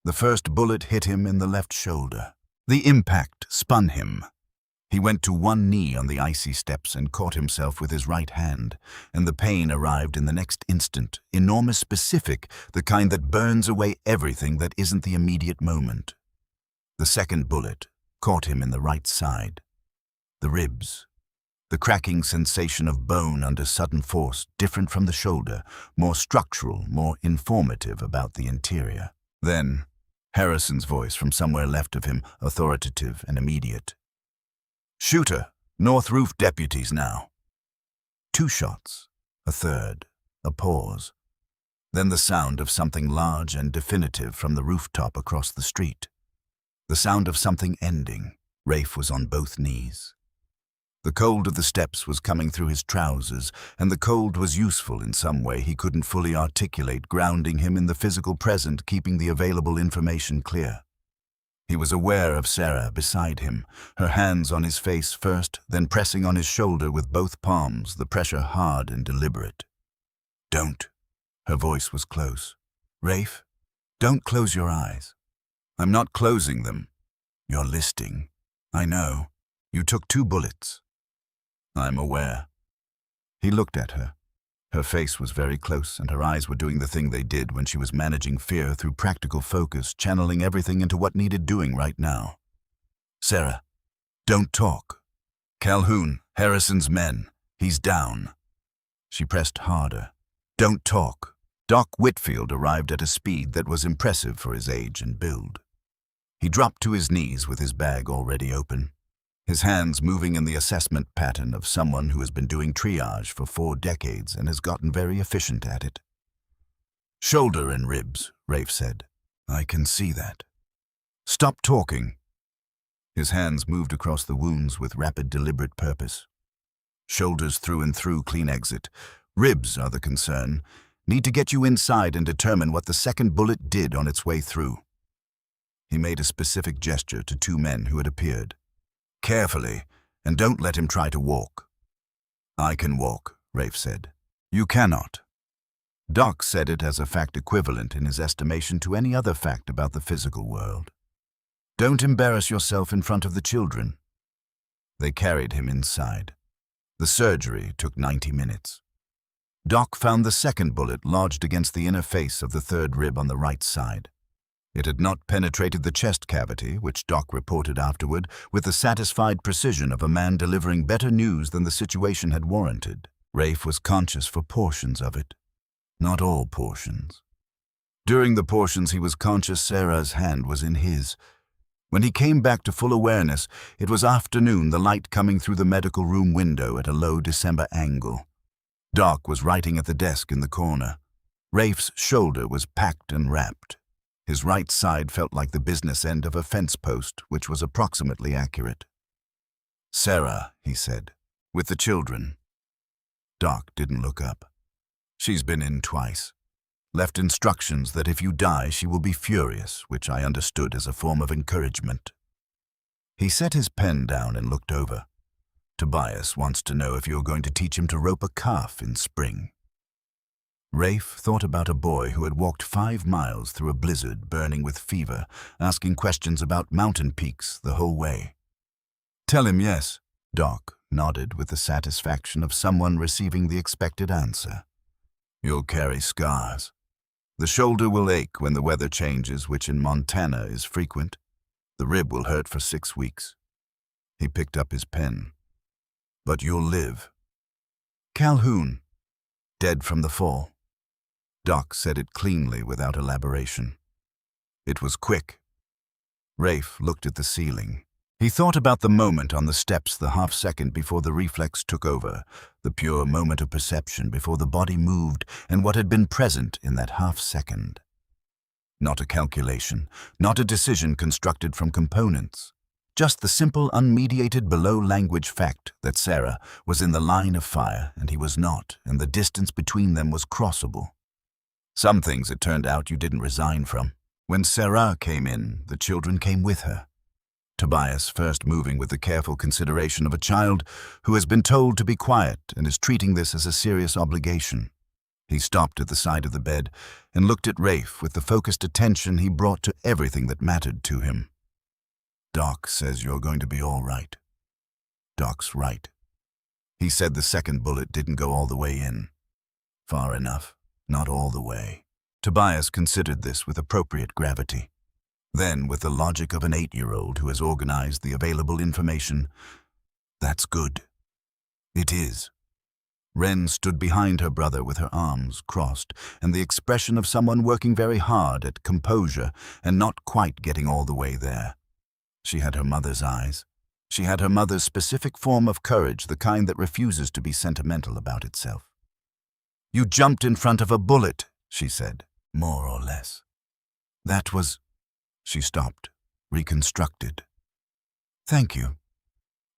Speaker 1: The first bullet hit him in the left shoulder. The impact spun him. He went to one knee on the icy steps and caught himself with his right hand, and the pain arrived in the next instant, enormous, specific, the kind that burns away everything that isn't the immediate moment. The second bullet caught him in the right side. The ribs. The cracking sensation of bone under sudden force, different from the shoulder, more structural, more informative about the interior. Then, Harrison's voice from somewhere left of him, authoritative and immediate. "Shooter, North Roof deputies now." 2 shots, a third, a pause. Then the sound of something large and definitive from the rooftop across the street. The sound of something ending. Rafe was on both knees. The cold of the steps was coming through his trousers, and the cold was useful in some way he couldn't fully articulate, grounding him in the physical present, keeping the available information clear. He was aware of Sarah beside him, her hands on his face first, then pressing on his shoulder with both palms, the pressure hard and deliberate. "Don't." Her voice was close. "Rafe, don't close your eyes." "I'm not closing them." "You're listing." "I know. You took 2 bullets." "I'm aware." He looked at her. Her face was very close, and her eyes were doing the thing they did when she was managing fear through practical focus, channeling everything into what needed doing right now. "Sarah, don't talk." "Calhoun, Harrison's men. He's down." She pressed harder. "Don't talk." Doc Whitfield arrived at a speed that was impressive for his age and build. He dropped to his knees with his bag already open, his hands moving in the assessment pattern of someone who has been doing triage for 4 decades and has gotten very efficient at it. "Shoulder and ribs," Rafe said. "I can see that." "Stop talking." His hands moved across the wounds with rapid, deliberate purpose. "Shoulders through and through, clean exit. Ribs are the concern. Need to get you inside and determine what the second bullet did on its way through." He made a specific gesture to 2 men who had appeared. "Carefully, and don't let him try to walk." "I can walk," Rafe said. "You cannot." Doc said it as a fact equivalent in his estimation to any other fact about the physical world. "Don't embarrass yourself in front of the children." They carried him inside. The surgery took 90 minutes. Doc found the second bullet lodged against the inner face of the third rib on the right side. It had not penetrated the chest cavity, which Doc reported afterward, with the satisfied precision of a man delivering better news than the situation had warranted. Rafe was conscious for portions of it. Not all portions. During the portions he was conscious, Sarah's hand was in his. When he came back to full awareness, it was afternoon, the light coming through the medical room window at a low December angle. Doc was writing at the desk in the corner. Rafe's shoulder was packed and wrapped. His right side felt like the business end of a fence post, which was approximately accurate. "Sarah," he said, "with the children." Doc didn't look up. "She's been in twice. Left instructions that if you die, she will be furious, which I understood as a form of encouragement." He set his pen down and looked over. "Tobias wants to know if you're going to teach him to rope a calf in spring." Rafe thought about a boy who had walked 5 miles through a blizzard burning with fever, asking questions about mountain peaks the whole way. "Tell him yes." Doc nodded with the satisfaction of someone receiving the expected answer. "You'll carry scars. The shoulder will ache when the weather changes, which in Montana is frequent. The rib will hurt for 6 weeks." He picked up his pen. "But you'll live." "Calhoun, dead from the fall." Doc said it cleanly without elaboration. It was quick. Rafe looked at the ceiling. He thought about the moment on the steps, the half-second before the reflex took over, the pure moment of perception before the body moved, and what had been present in that half-second. Not a calculation, not a decision constructed from components. Just the simple, unmediated, below-language fact that Sarah was in the line of fire and he was not, and the distance between them was crossable. Some things, it turned out, you didn't resign from. When Sarah came in, the children came with her. Tobias first moving with the careful consideration of a child who has been told to be quiet and is treating this as a serious obligation. He stopped at the side of the bed and looked at Rafe with the focused attention he brought to everything that mattered to him. "Doc says you're going to be all right." Doc's right. He said the second bullet didn't go all the way in. Far enough. Not all the way. Tobias considered this with appropriate gravity. Then, with the logic of an 8-year-old who has organized the available information, "That's good." "It is." Wren stood behind her brother with her arms crossed and the expression of someone working very hard at composure and not quite getting all the way there. She had her mother's eyes. She had her mother's specific form of courage, the kind that refuses to be sentimental about itself. "You jumped in front of a bullet," she said, more or less. "That was—" She stopped, reconstructed. "Thank you."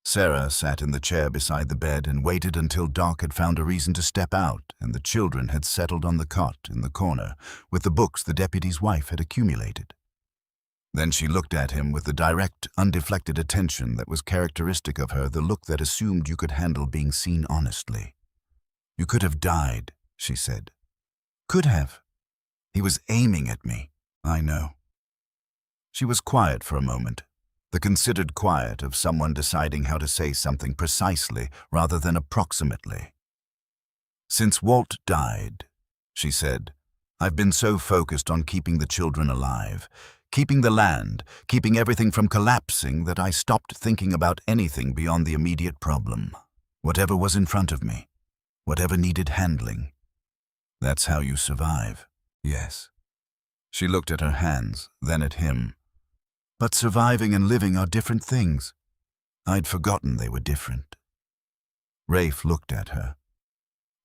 Speaker 1: Sarah sat in the chair beside the bed and waited until Doc had found a reason to step out and the children had settled on the cot in the corner with the books the deputy's wife had accumulated. Then she looked at him with the direct, undeflected attention that was characteristic of her, the look that assumed you could handle being seen honestly. "You could have died," she said. "Could have. He was aiming at me. I know." She was quiet for a moment, the considered quiet of someone deciding how to say something precisely rather than approximately. "Since Walt died," she said, "I've been so focused on keeping the children alive, keeping the land, keeping everything from collapsing that I stopped thinking about anything beyond the immediate problem. Whatever was in front of me, whatever needed handling. That's how you survive." "Yes." She looked at her hands, then at him. "But surviving and living are different things." I'd forgotten they were different. Rafe looked at her.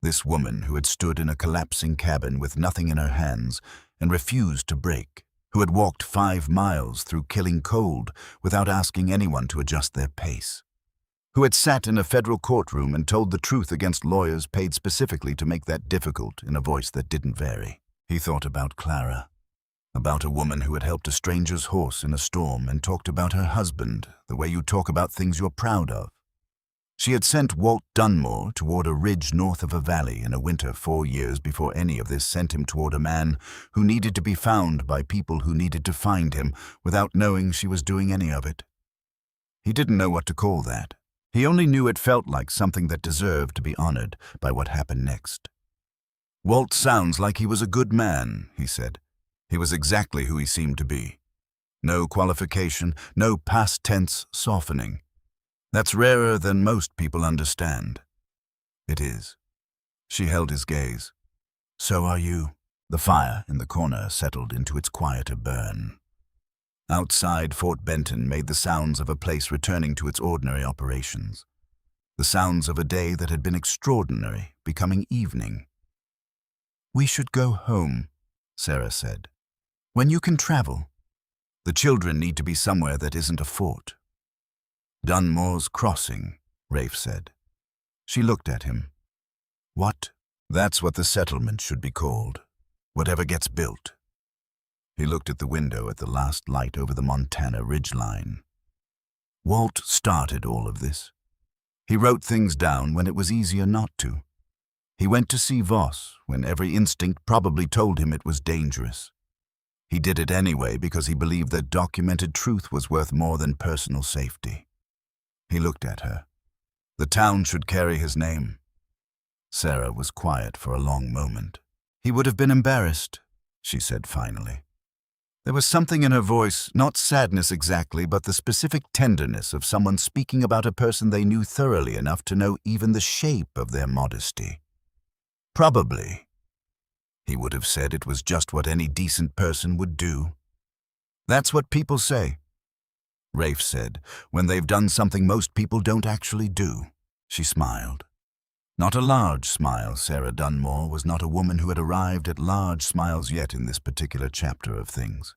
Speaker 1: This woman who had stood in a collapsing cabin with nothing in her hands and refused to break, who had walked 5 miles through killing cold without asking anyone to adjust their pace, who had sat in a federal courtroom and told the truth against lawyers paid specifically to make that difficult in a voice that didn't vary. He thought about Clara, about a woman who had helped a stranger's horse in a storm and talked about her husband the way you talk about things you're proud of. She had sent Walt Dunmore toward a ridge north of a valley in a winter 4 years before any of this sent him toward a man who needed to be found by people who needed to find him without knowing she was doing any of it. He didn't know what to call that. He only knew it felt like something that deserved to be honored by what happened next. "Walt sounds like he was a good man," he said. "He was exactly who he seemed to be. No qualification, no past tense softening. That's rarer than most people understand." "It is." She held his gaze. "So are you." The fire in the corner settled into its quieter burn. Outside, Fort Benton made the sounds of a place returning to its ordinary operations. The sounds of a day that had been extraordinary, becoming evening. "We should go home," Sarah said. "When you can travel. The children need to be somewhere that isn't a fort." "Dunmore's Crossing," Rafe said. She looked at him. "What?" "That's what the settlement should be called. Whatever gets built." He looked at the window at the last light over the Montana ridgeline. Walt started all of this. He wrote things down when it was easier not to. He went to see Voss when every instinct probably told him it was dangerous. He did it anyway because he believed that documented truth was worth more than personal safety. He looked at her. The town should carry his name. Sarah was quiet for a long moment. He would have been embarrassed, she said finally. There was something in her voice, not sadness exactly, but the specific tenderness of someone speaking about a person they knew thoroughly enough to know even the shape of their modesty. Probably, he would have said, it was just what any decent person would do. That's what people say, Rafe said, when they've done something most people don't actually do. She smiled. Not a large smile. Sarah Dunmore was not a woman who had arrived at large smiles yet in this particular chapter of things.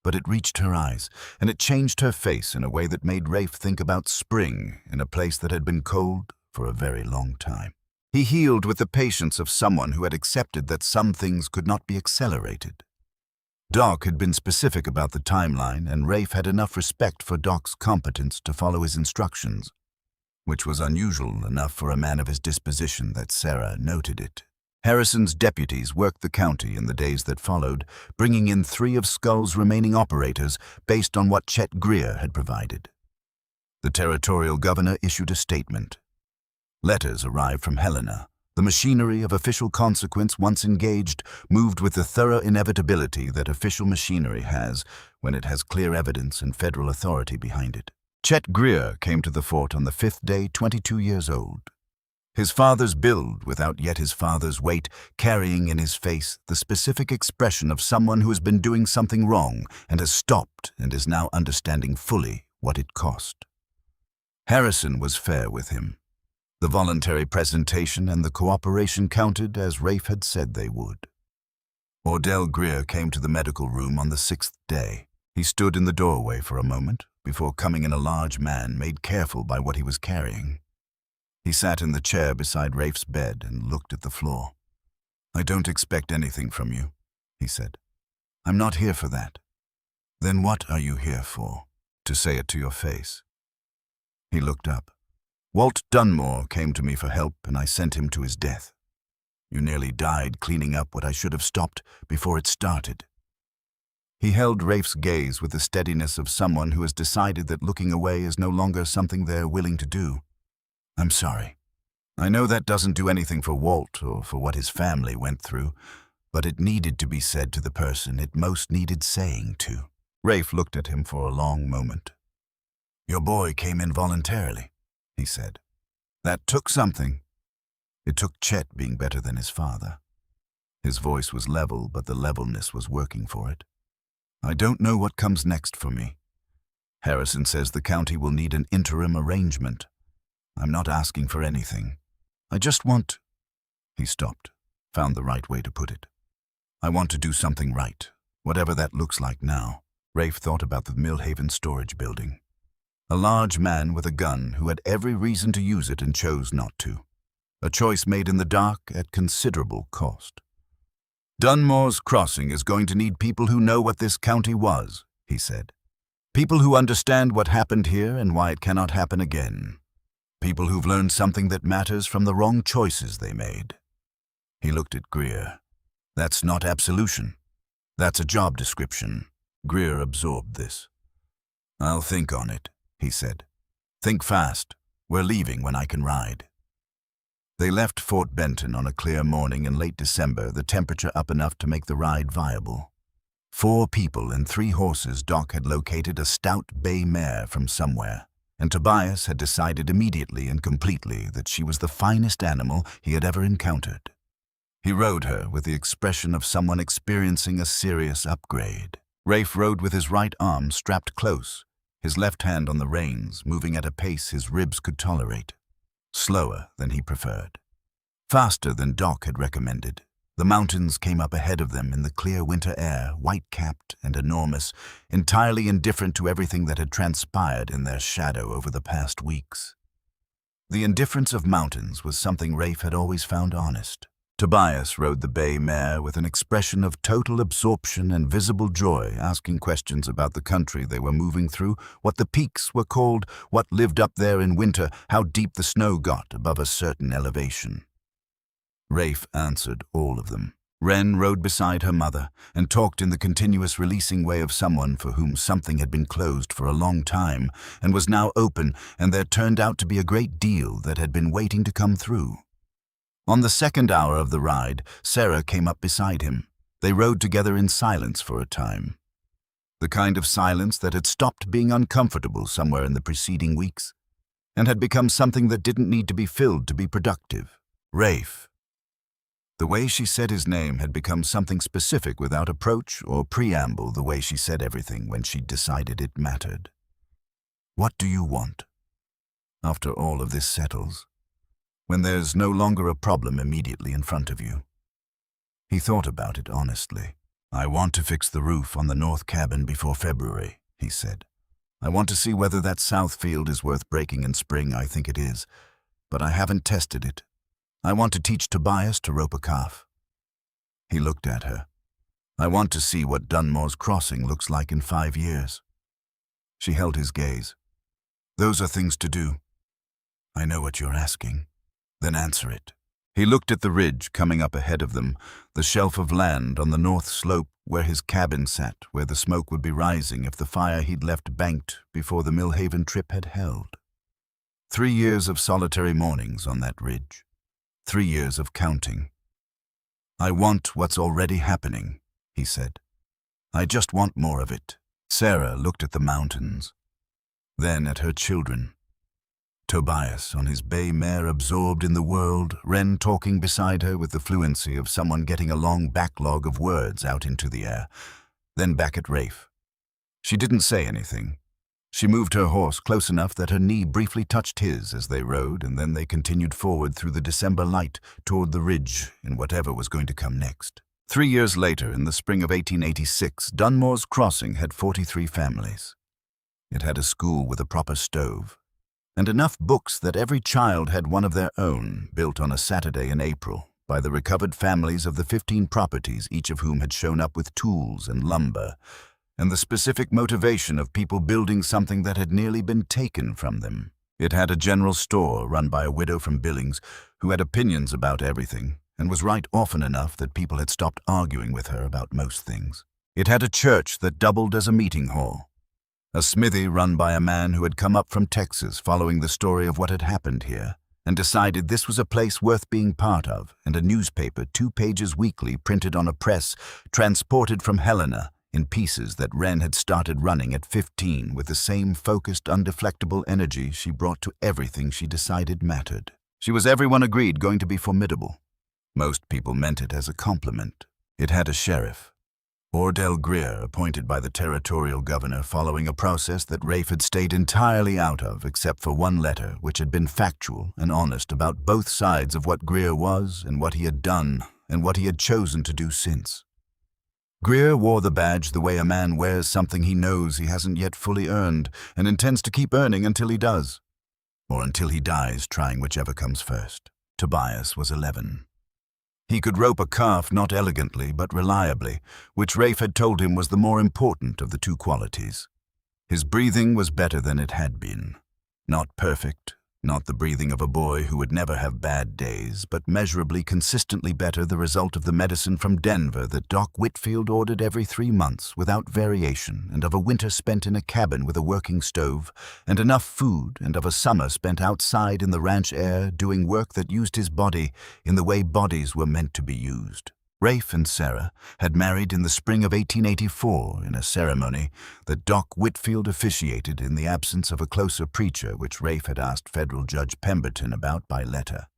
Speaker 1: But it reached her eyes, and it changed her face in a way that made Rafe think about spring in a place that had been cold for a very long time. He healed with the patience of someone who had accepted that some things could not be accelerated. Doc had been specific about the timeline, and Rafe had enough respect for Doc's competence to follow his instructions, which was unusual enough for a man of his disposition that Sarah noted it. Harrison's deputies worked the county in the days that followed, bringing in 3 of Skull's remaining operators based on what Chet Greer had provided. The territorial governor issued a statement. Letters arrived from Helena. The machinery of official consequence, once engaged, moved with the thorough inevitability that official machinery has when it has clear evidence and federal authority behind it. Chet Greer came to the fort on the 5th day, 22 years old. His father's build, without yet his father's weight, carrying in his face the specific expression of someone who has been doing something wrong and has stopped and is now understanding fully what it cost. Harrison was fair with him. The voluntary presentation and the cooperation counted as Rafe had said they would. Ordell Greer came to the medical room on the 6th day. He stood in the doorway for a moment before coming in, a large man made careful by what he was carrying. He sat in the chair beside Rafe's bed and looked at the floor. "I don't expect anything from you," he said. "I'm not here for that." "Then what are you here for? To say it to your face?" He looked up. "Walt Dunmore came to me for help, and I sent him to his death. You nearly died cleaning up what I should have stopped before it started." He held Rafe's gaze with the steadiness of someone who has decided that looking away is no longer something they're willing to do. "I'm sorry. I know that doesn't do anything for Walt or for what his family went through, but it needed to be said to the person it most needed saying to." Rafe looked at him for a long moment. "Your boy came in voluntarily," he said. "That took something. It took Chet being better than his father." His voice was level, but the levelness was working for it. "I don't know what comes next for me. Harrison says the county will need an interim arrangement. I'm not asking for anything. I just want—" He stopped, found the right way to put it. "I want to do something right, whatever that looks like now." Rafe thought about the Millhaven storage building. A large man with a gun who had every reason to use it and chose not to. A choice made in the dark at considerable cost. "Dunmore's Crossing is going to need people who know what this county was," he said. "People who understand what happened here and why it cannot happen again. People who've learned something that matters from the wrong choices they made." He looked at Greer. "That's not absolution. That's a job description." Greer absorbed this. "I'll think on it," he said. "Think fast. We're leaving when I can ride." They left Fort Benton on a clear morning in late December, the temperature up enough to make the ride viable. 4 people and 3 horses. Doc had located a stout bay mare from somewhere, and Tobias had decided immediately and completely that she was the finest animal he had ever encountered. He rode her with the expression of someone experiencing a serious upgrade. Rafe rode with his right arm strapped close, his left hand on the reins, moving at a pace his ribs could tolerate. Slower than he preferred. Faster than Doc had recommended. The mountains came up ahead of them in the clear winter air, white-capped and enormous, entirely indifferent to everything that had transpired in their shadow over the past weeks. The indifference of mountains was something Rafe had always found honest. Tobias rode the bay mare with an expression of total absorption and visible joy, asking questions about the country they were moving through, what the peaks were called, what lived up there in winter, how deep the snow got above a certain elevation. Rafe answered all of them. Wren rode beside her mother and talked in the continuous releasing way of someone for whom something had been closed for a long time and was now open, and there turned out to be a great deal that had been waiting to come through. On the second hour of the ride, Sarah came up beside him. They rode together in silence for a time. The kind of silence that had stopped being uncomfortable somewhere in the preceding weeks and had become something that didn't need to be filled to be productive. Rafe. The way she said his name had become something specific without approach or preamble, the way she said everything when she decided it mattered. What do you want? After all of this settles, when there's no longer a problem immediately in front of you. He thought about it honestly. I want to fix the roof on the north cabin before February, he said. I want to see whether that south field is worth breaking in spring. I think it is, but I haven't tested it. I want to teach Tobias to rope a calf. He looked at her. I want to see what Dunmore's Crossing looks like in 5 years. She held his gaze. Those are things to do. I know what you're asking. Then answer it. He looked at the ridge coming up ahead of them, the shelf of land on the north slope where his cabin sat, where the smoke would be rising if the fire he'd left banked before the Millhaven trip had held. 3 years of solitary mornings on that ridge. 3 years of counting. I want what's already happening, he said. I just want more of it. Sarah looked at the mountains, then at her children. Tobias on his bay mare absorbed in the world, Wren talking beside her with the fluency of someone getting a long backlog of words out into the air, then back at Rafe. She didn't say anything. She moved her horse close enough that her knee briefly touched his as they rode, and then they continued forward through the December light toward the ridge in whatever was going to come next. 3 years later, in the spring of 1886, Dunmore's Crossing had 43 families. It had a school with a proper stove, and enough books that every child had one of their own, built on a Saturday in April by the recovered families of the 15 properties, each of whom had shown up with tools and lumber, and the specific motivation of people building something that had nearly been taken from them. It had a general store run by a widow from Billings who had opinions about everything and was right often enough that people had stopped arguing with her about most things. It had a church that doubled as a meeting hall, a smithy run by a man who had come up from Texas following the story of what had happened here and decided this was a place worth being part of, and a newspaper 2 pages weekly printed on a press transported from Helena in pieces that Wren had started running at 15 with the same focused, undeflectable energy she brought to everything she decided mattered. She was, everyone agreed, going to be formidable. Most people meant it as a compliment. It had a sheriff, Ordell Greer, appointed by the territorial governor following a process that Rafe had stayed entirely out of, except for one letter which had been factual and honest about both sides of what Greer was and what he had done and what he had chosen to do since. Greer wore the badge the way a man wears something he knows he hasn't yet fully earned and intends to keep earning until he does, or until he dies trying whichever comes first. Tobias was 11. He could rope a calf not elegantly but reliably, which Rafe had told him was the more important of the 2 qualities. His breathing was better than it had been. Not perfect, not the breathing of a boy who would never have bad days, but measurably consistently better, the result of the medicine from Denver that Doc Whitfield ordered every 3 months without variation, and of a winter spent in a cabin with a working stove and enough food, and of a summer spent outside in the ranch air doing work that used his body in the way bodies were meant to be used. Rafe and Sarah had married in the spring of 1884 in a ceremony that Doc Whitfield officiated in the absence of a closer preacher, which Rafe had asked Federal Judge Pemberton about by letter.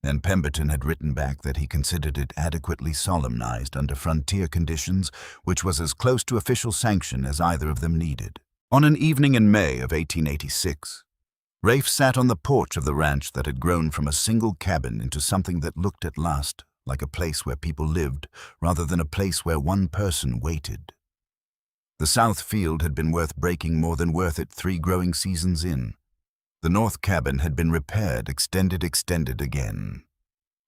Speaker 1: And Pemberton had written back that he considered it adequately solemnized under frontier conditions, which was as close to official sanction as either of them needed. On an evening in May of 1886, Rafe sat on the porch of the ranch that had grown from a single cabin into something that looked at last like a place where people lived, rather than a place where one person waited. The south field had been worth breaking more than worth it 3 growing seasons in. The north cabin had been repaired, extended again.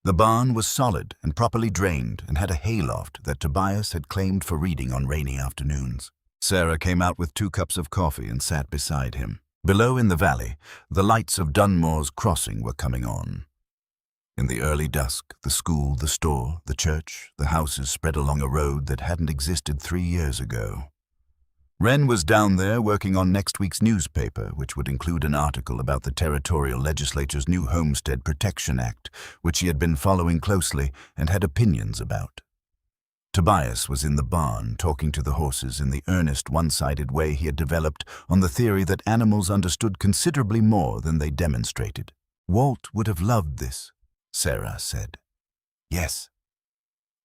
Speaker 1: The barn was solid and properly drained and had a hayloft that Tobias had claimed for reading on rainy afternoons. Sarah came out with 2 cups of coffee and sat beside him. Below in the valley, the lights of Dunmore's Crossing were coming on. In the early dusk, the school, the store, the church, the houses spread along a road that hadn't existed 3 years ago. Wren was down there working on next week's newspaper, which would include an article about the territorial legislature's new Homestead Protection Act, which he had been following closely and had opinions about. Tobias was in the barn, talking to the horses in the earnest, one-sided way he had developed on the theory that animals understood considerably more than they demonstrated. "Walt would have loved this," Sarah said. "Yes."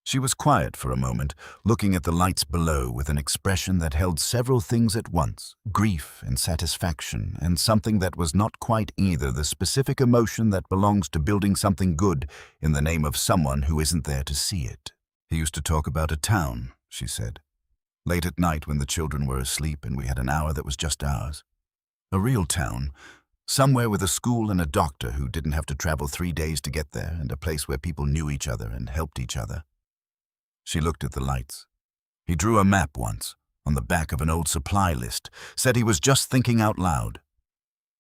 Speaker 1: She was quiet for a moment, looking at the lights below with an expression that held several things at once, grief and satisfaction, and something that was not quite either, the specific emotion that belongs to building something good in the name of someone who isn't there to see it. "He used to talk about a town," she said, "late at night when the children were asleep and we had an hour that was just ours. A real town, somewhere with a school and a doctor who didn't have to travel 3 days to get there, and a place where people knew each other and helped each other." She looked at the lights. "He drew a map once, on the back of an old supply list, said he was just thinking out loud."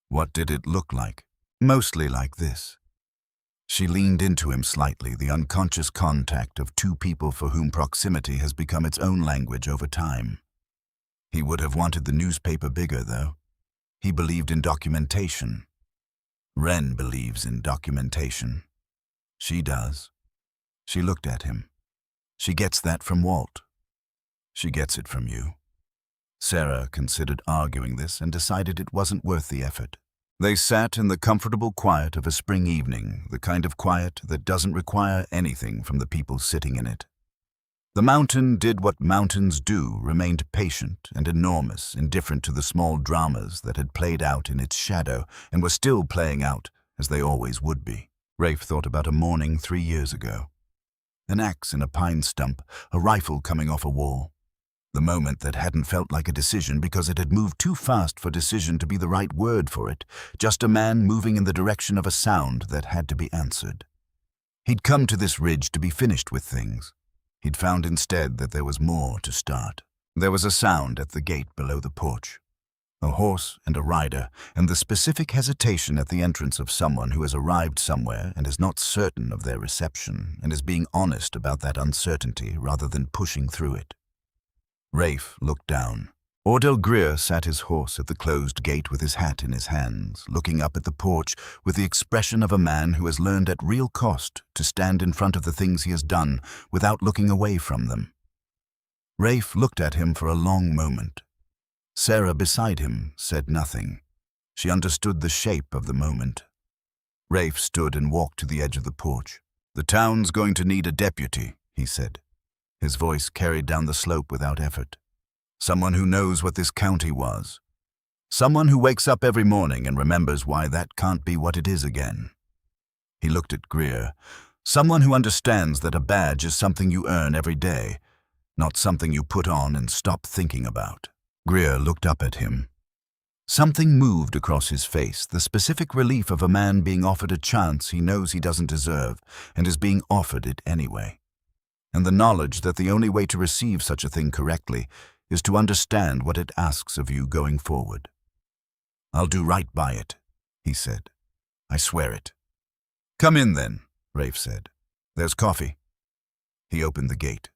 Speaker 1: "What did it look like?" "Mostly like this." She leaned into him slightly, the unconscious contact of two people for whom proximity has become its own language over time. He would have wanted the newspaper bigger, though. He believed in documentation. Wren believes in documentation. She does. She looked at him. She gets that from Walt. She gets it from you. Sarah considered arguing this and decided it wasn't worth the effort. They sat in the comfortable quiet of a spring evening, the kind of quiet that doesn't require anything from the people sitting in it. The mountain did what mountains do, remained patient and enormous, indifferent to the small dramas that had played out in its shadow and were still playing out, as they always would be. Rafe thought about a morning 3 years ago. An axe in a pine stump, a rifle coming off a wall. The moment that hadn't felt like a decision because it had moved too fast for decision to be the right word for it, just a man moving in the direction of a sound that had to be answered. He'd come to this ridge to be finished with things. He'd found instead that there was more to start. There was a sound at the gate below the porch. A horse and a rider, and the specific hesitation at the entrance of someone who has arrived somewhere and is not certain of their reception and is being honest about that uncertainty rather than pushing through it. Rafe looked down. Ordell Greer sat his horse at the closed gate with his hat in his hands, looking up at the porch with the expression of a man who has learned at real cost to stand in front of the things he has done without looking away from them. Rafe looked at him for a long moment. Sarah beside him said nothing. She understood the shape of the moment. Rafe stood and walked to the edge of the porch. "The town's going to need a deputy," he said. His voice carried down the slope without effort. "Someone who knows what this county was. Someone who wakes up every morning and remembers why that can't be what it is again." He looked at Greer. "Someone who understands that a badge is something you earn every day, not something you put on and stop thinking about." Greer looked up at him. Something moved across his face, the specific relief of a man being offered a chance he knows he doesn't deserve and is being offered it anyway. And the knowledge that the only way to receive such a thing correctly is to understand what it asks of you going forward. "I'll do right by it," he said. "I swear it." "Come in then," Rafe said. "There's coffee." He opened the gate.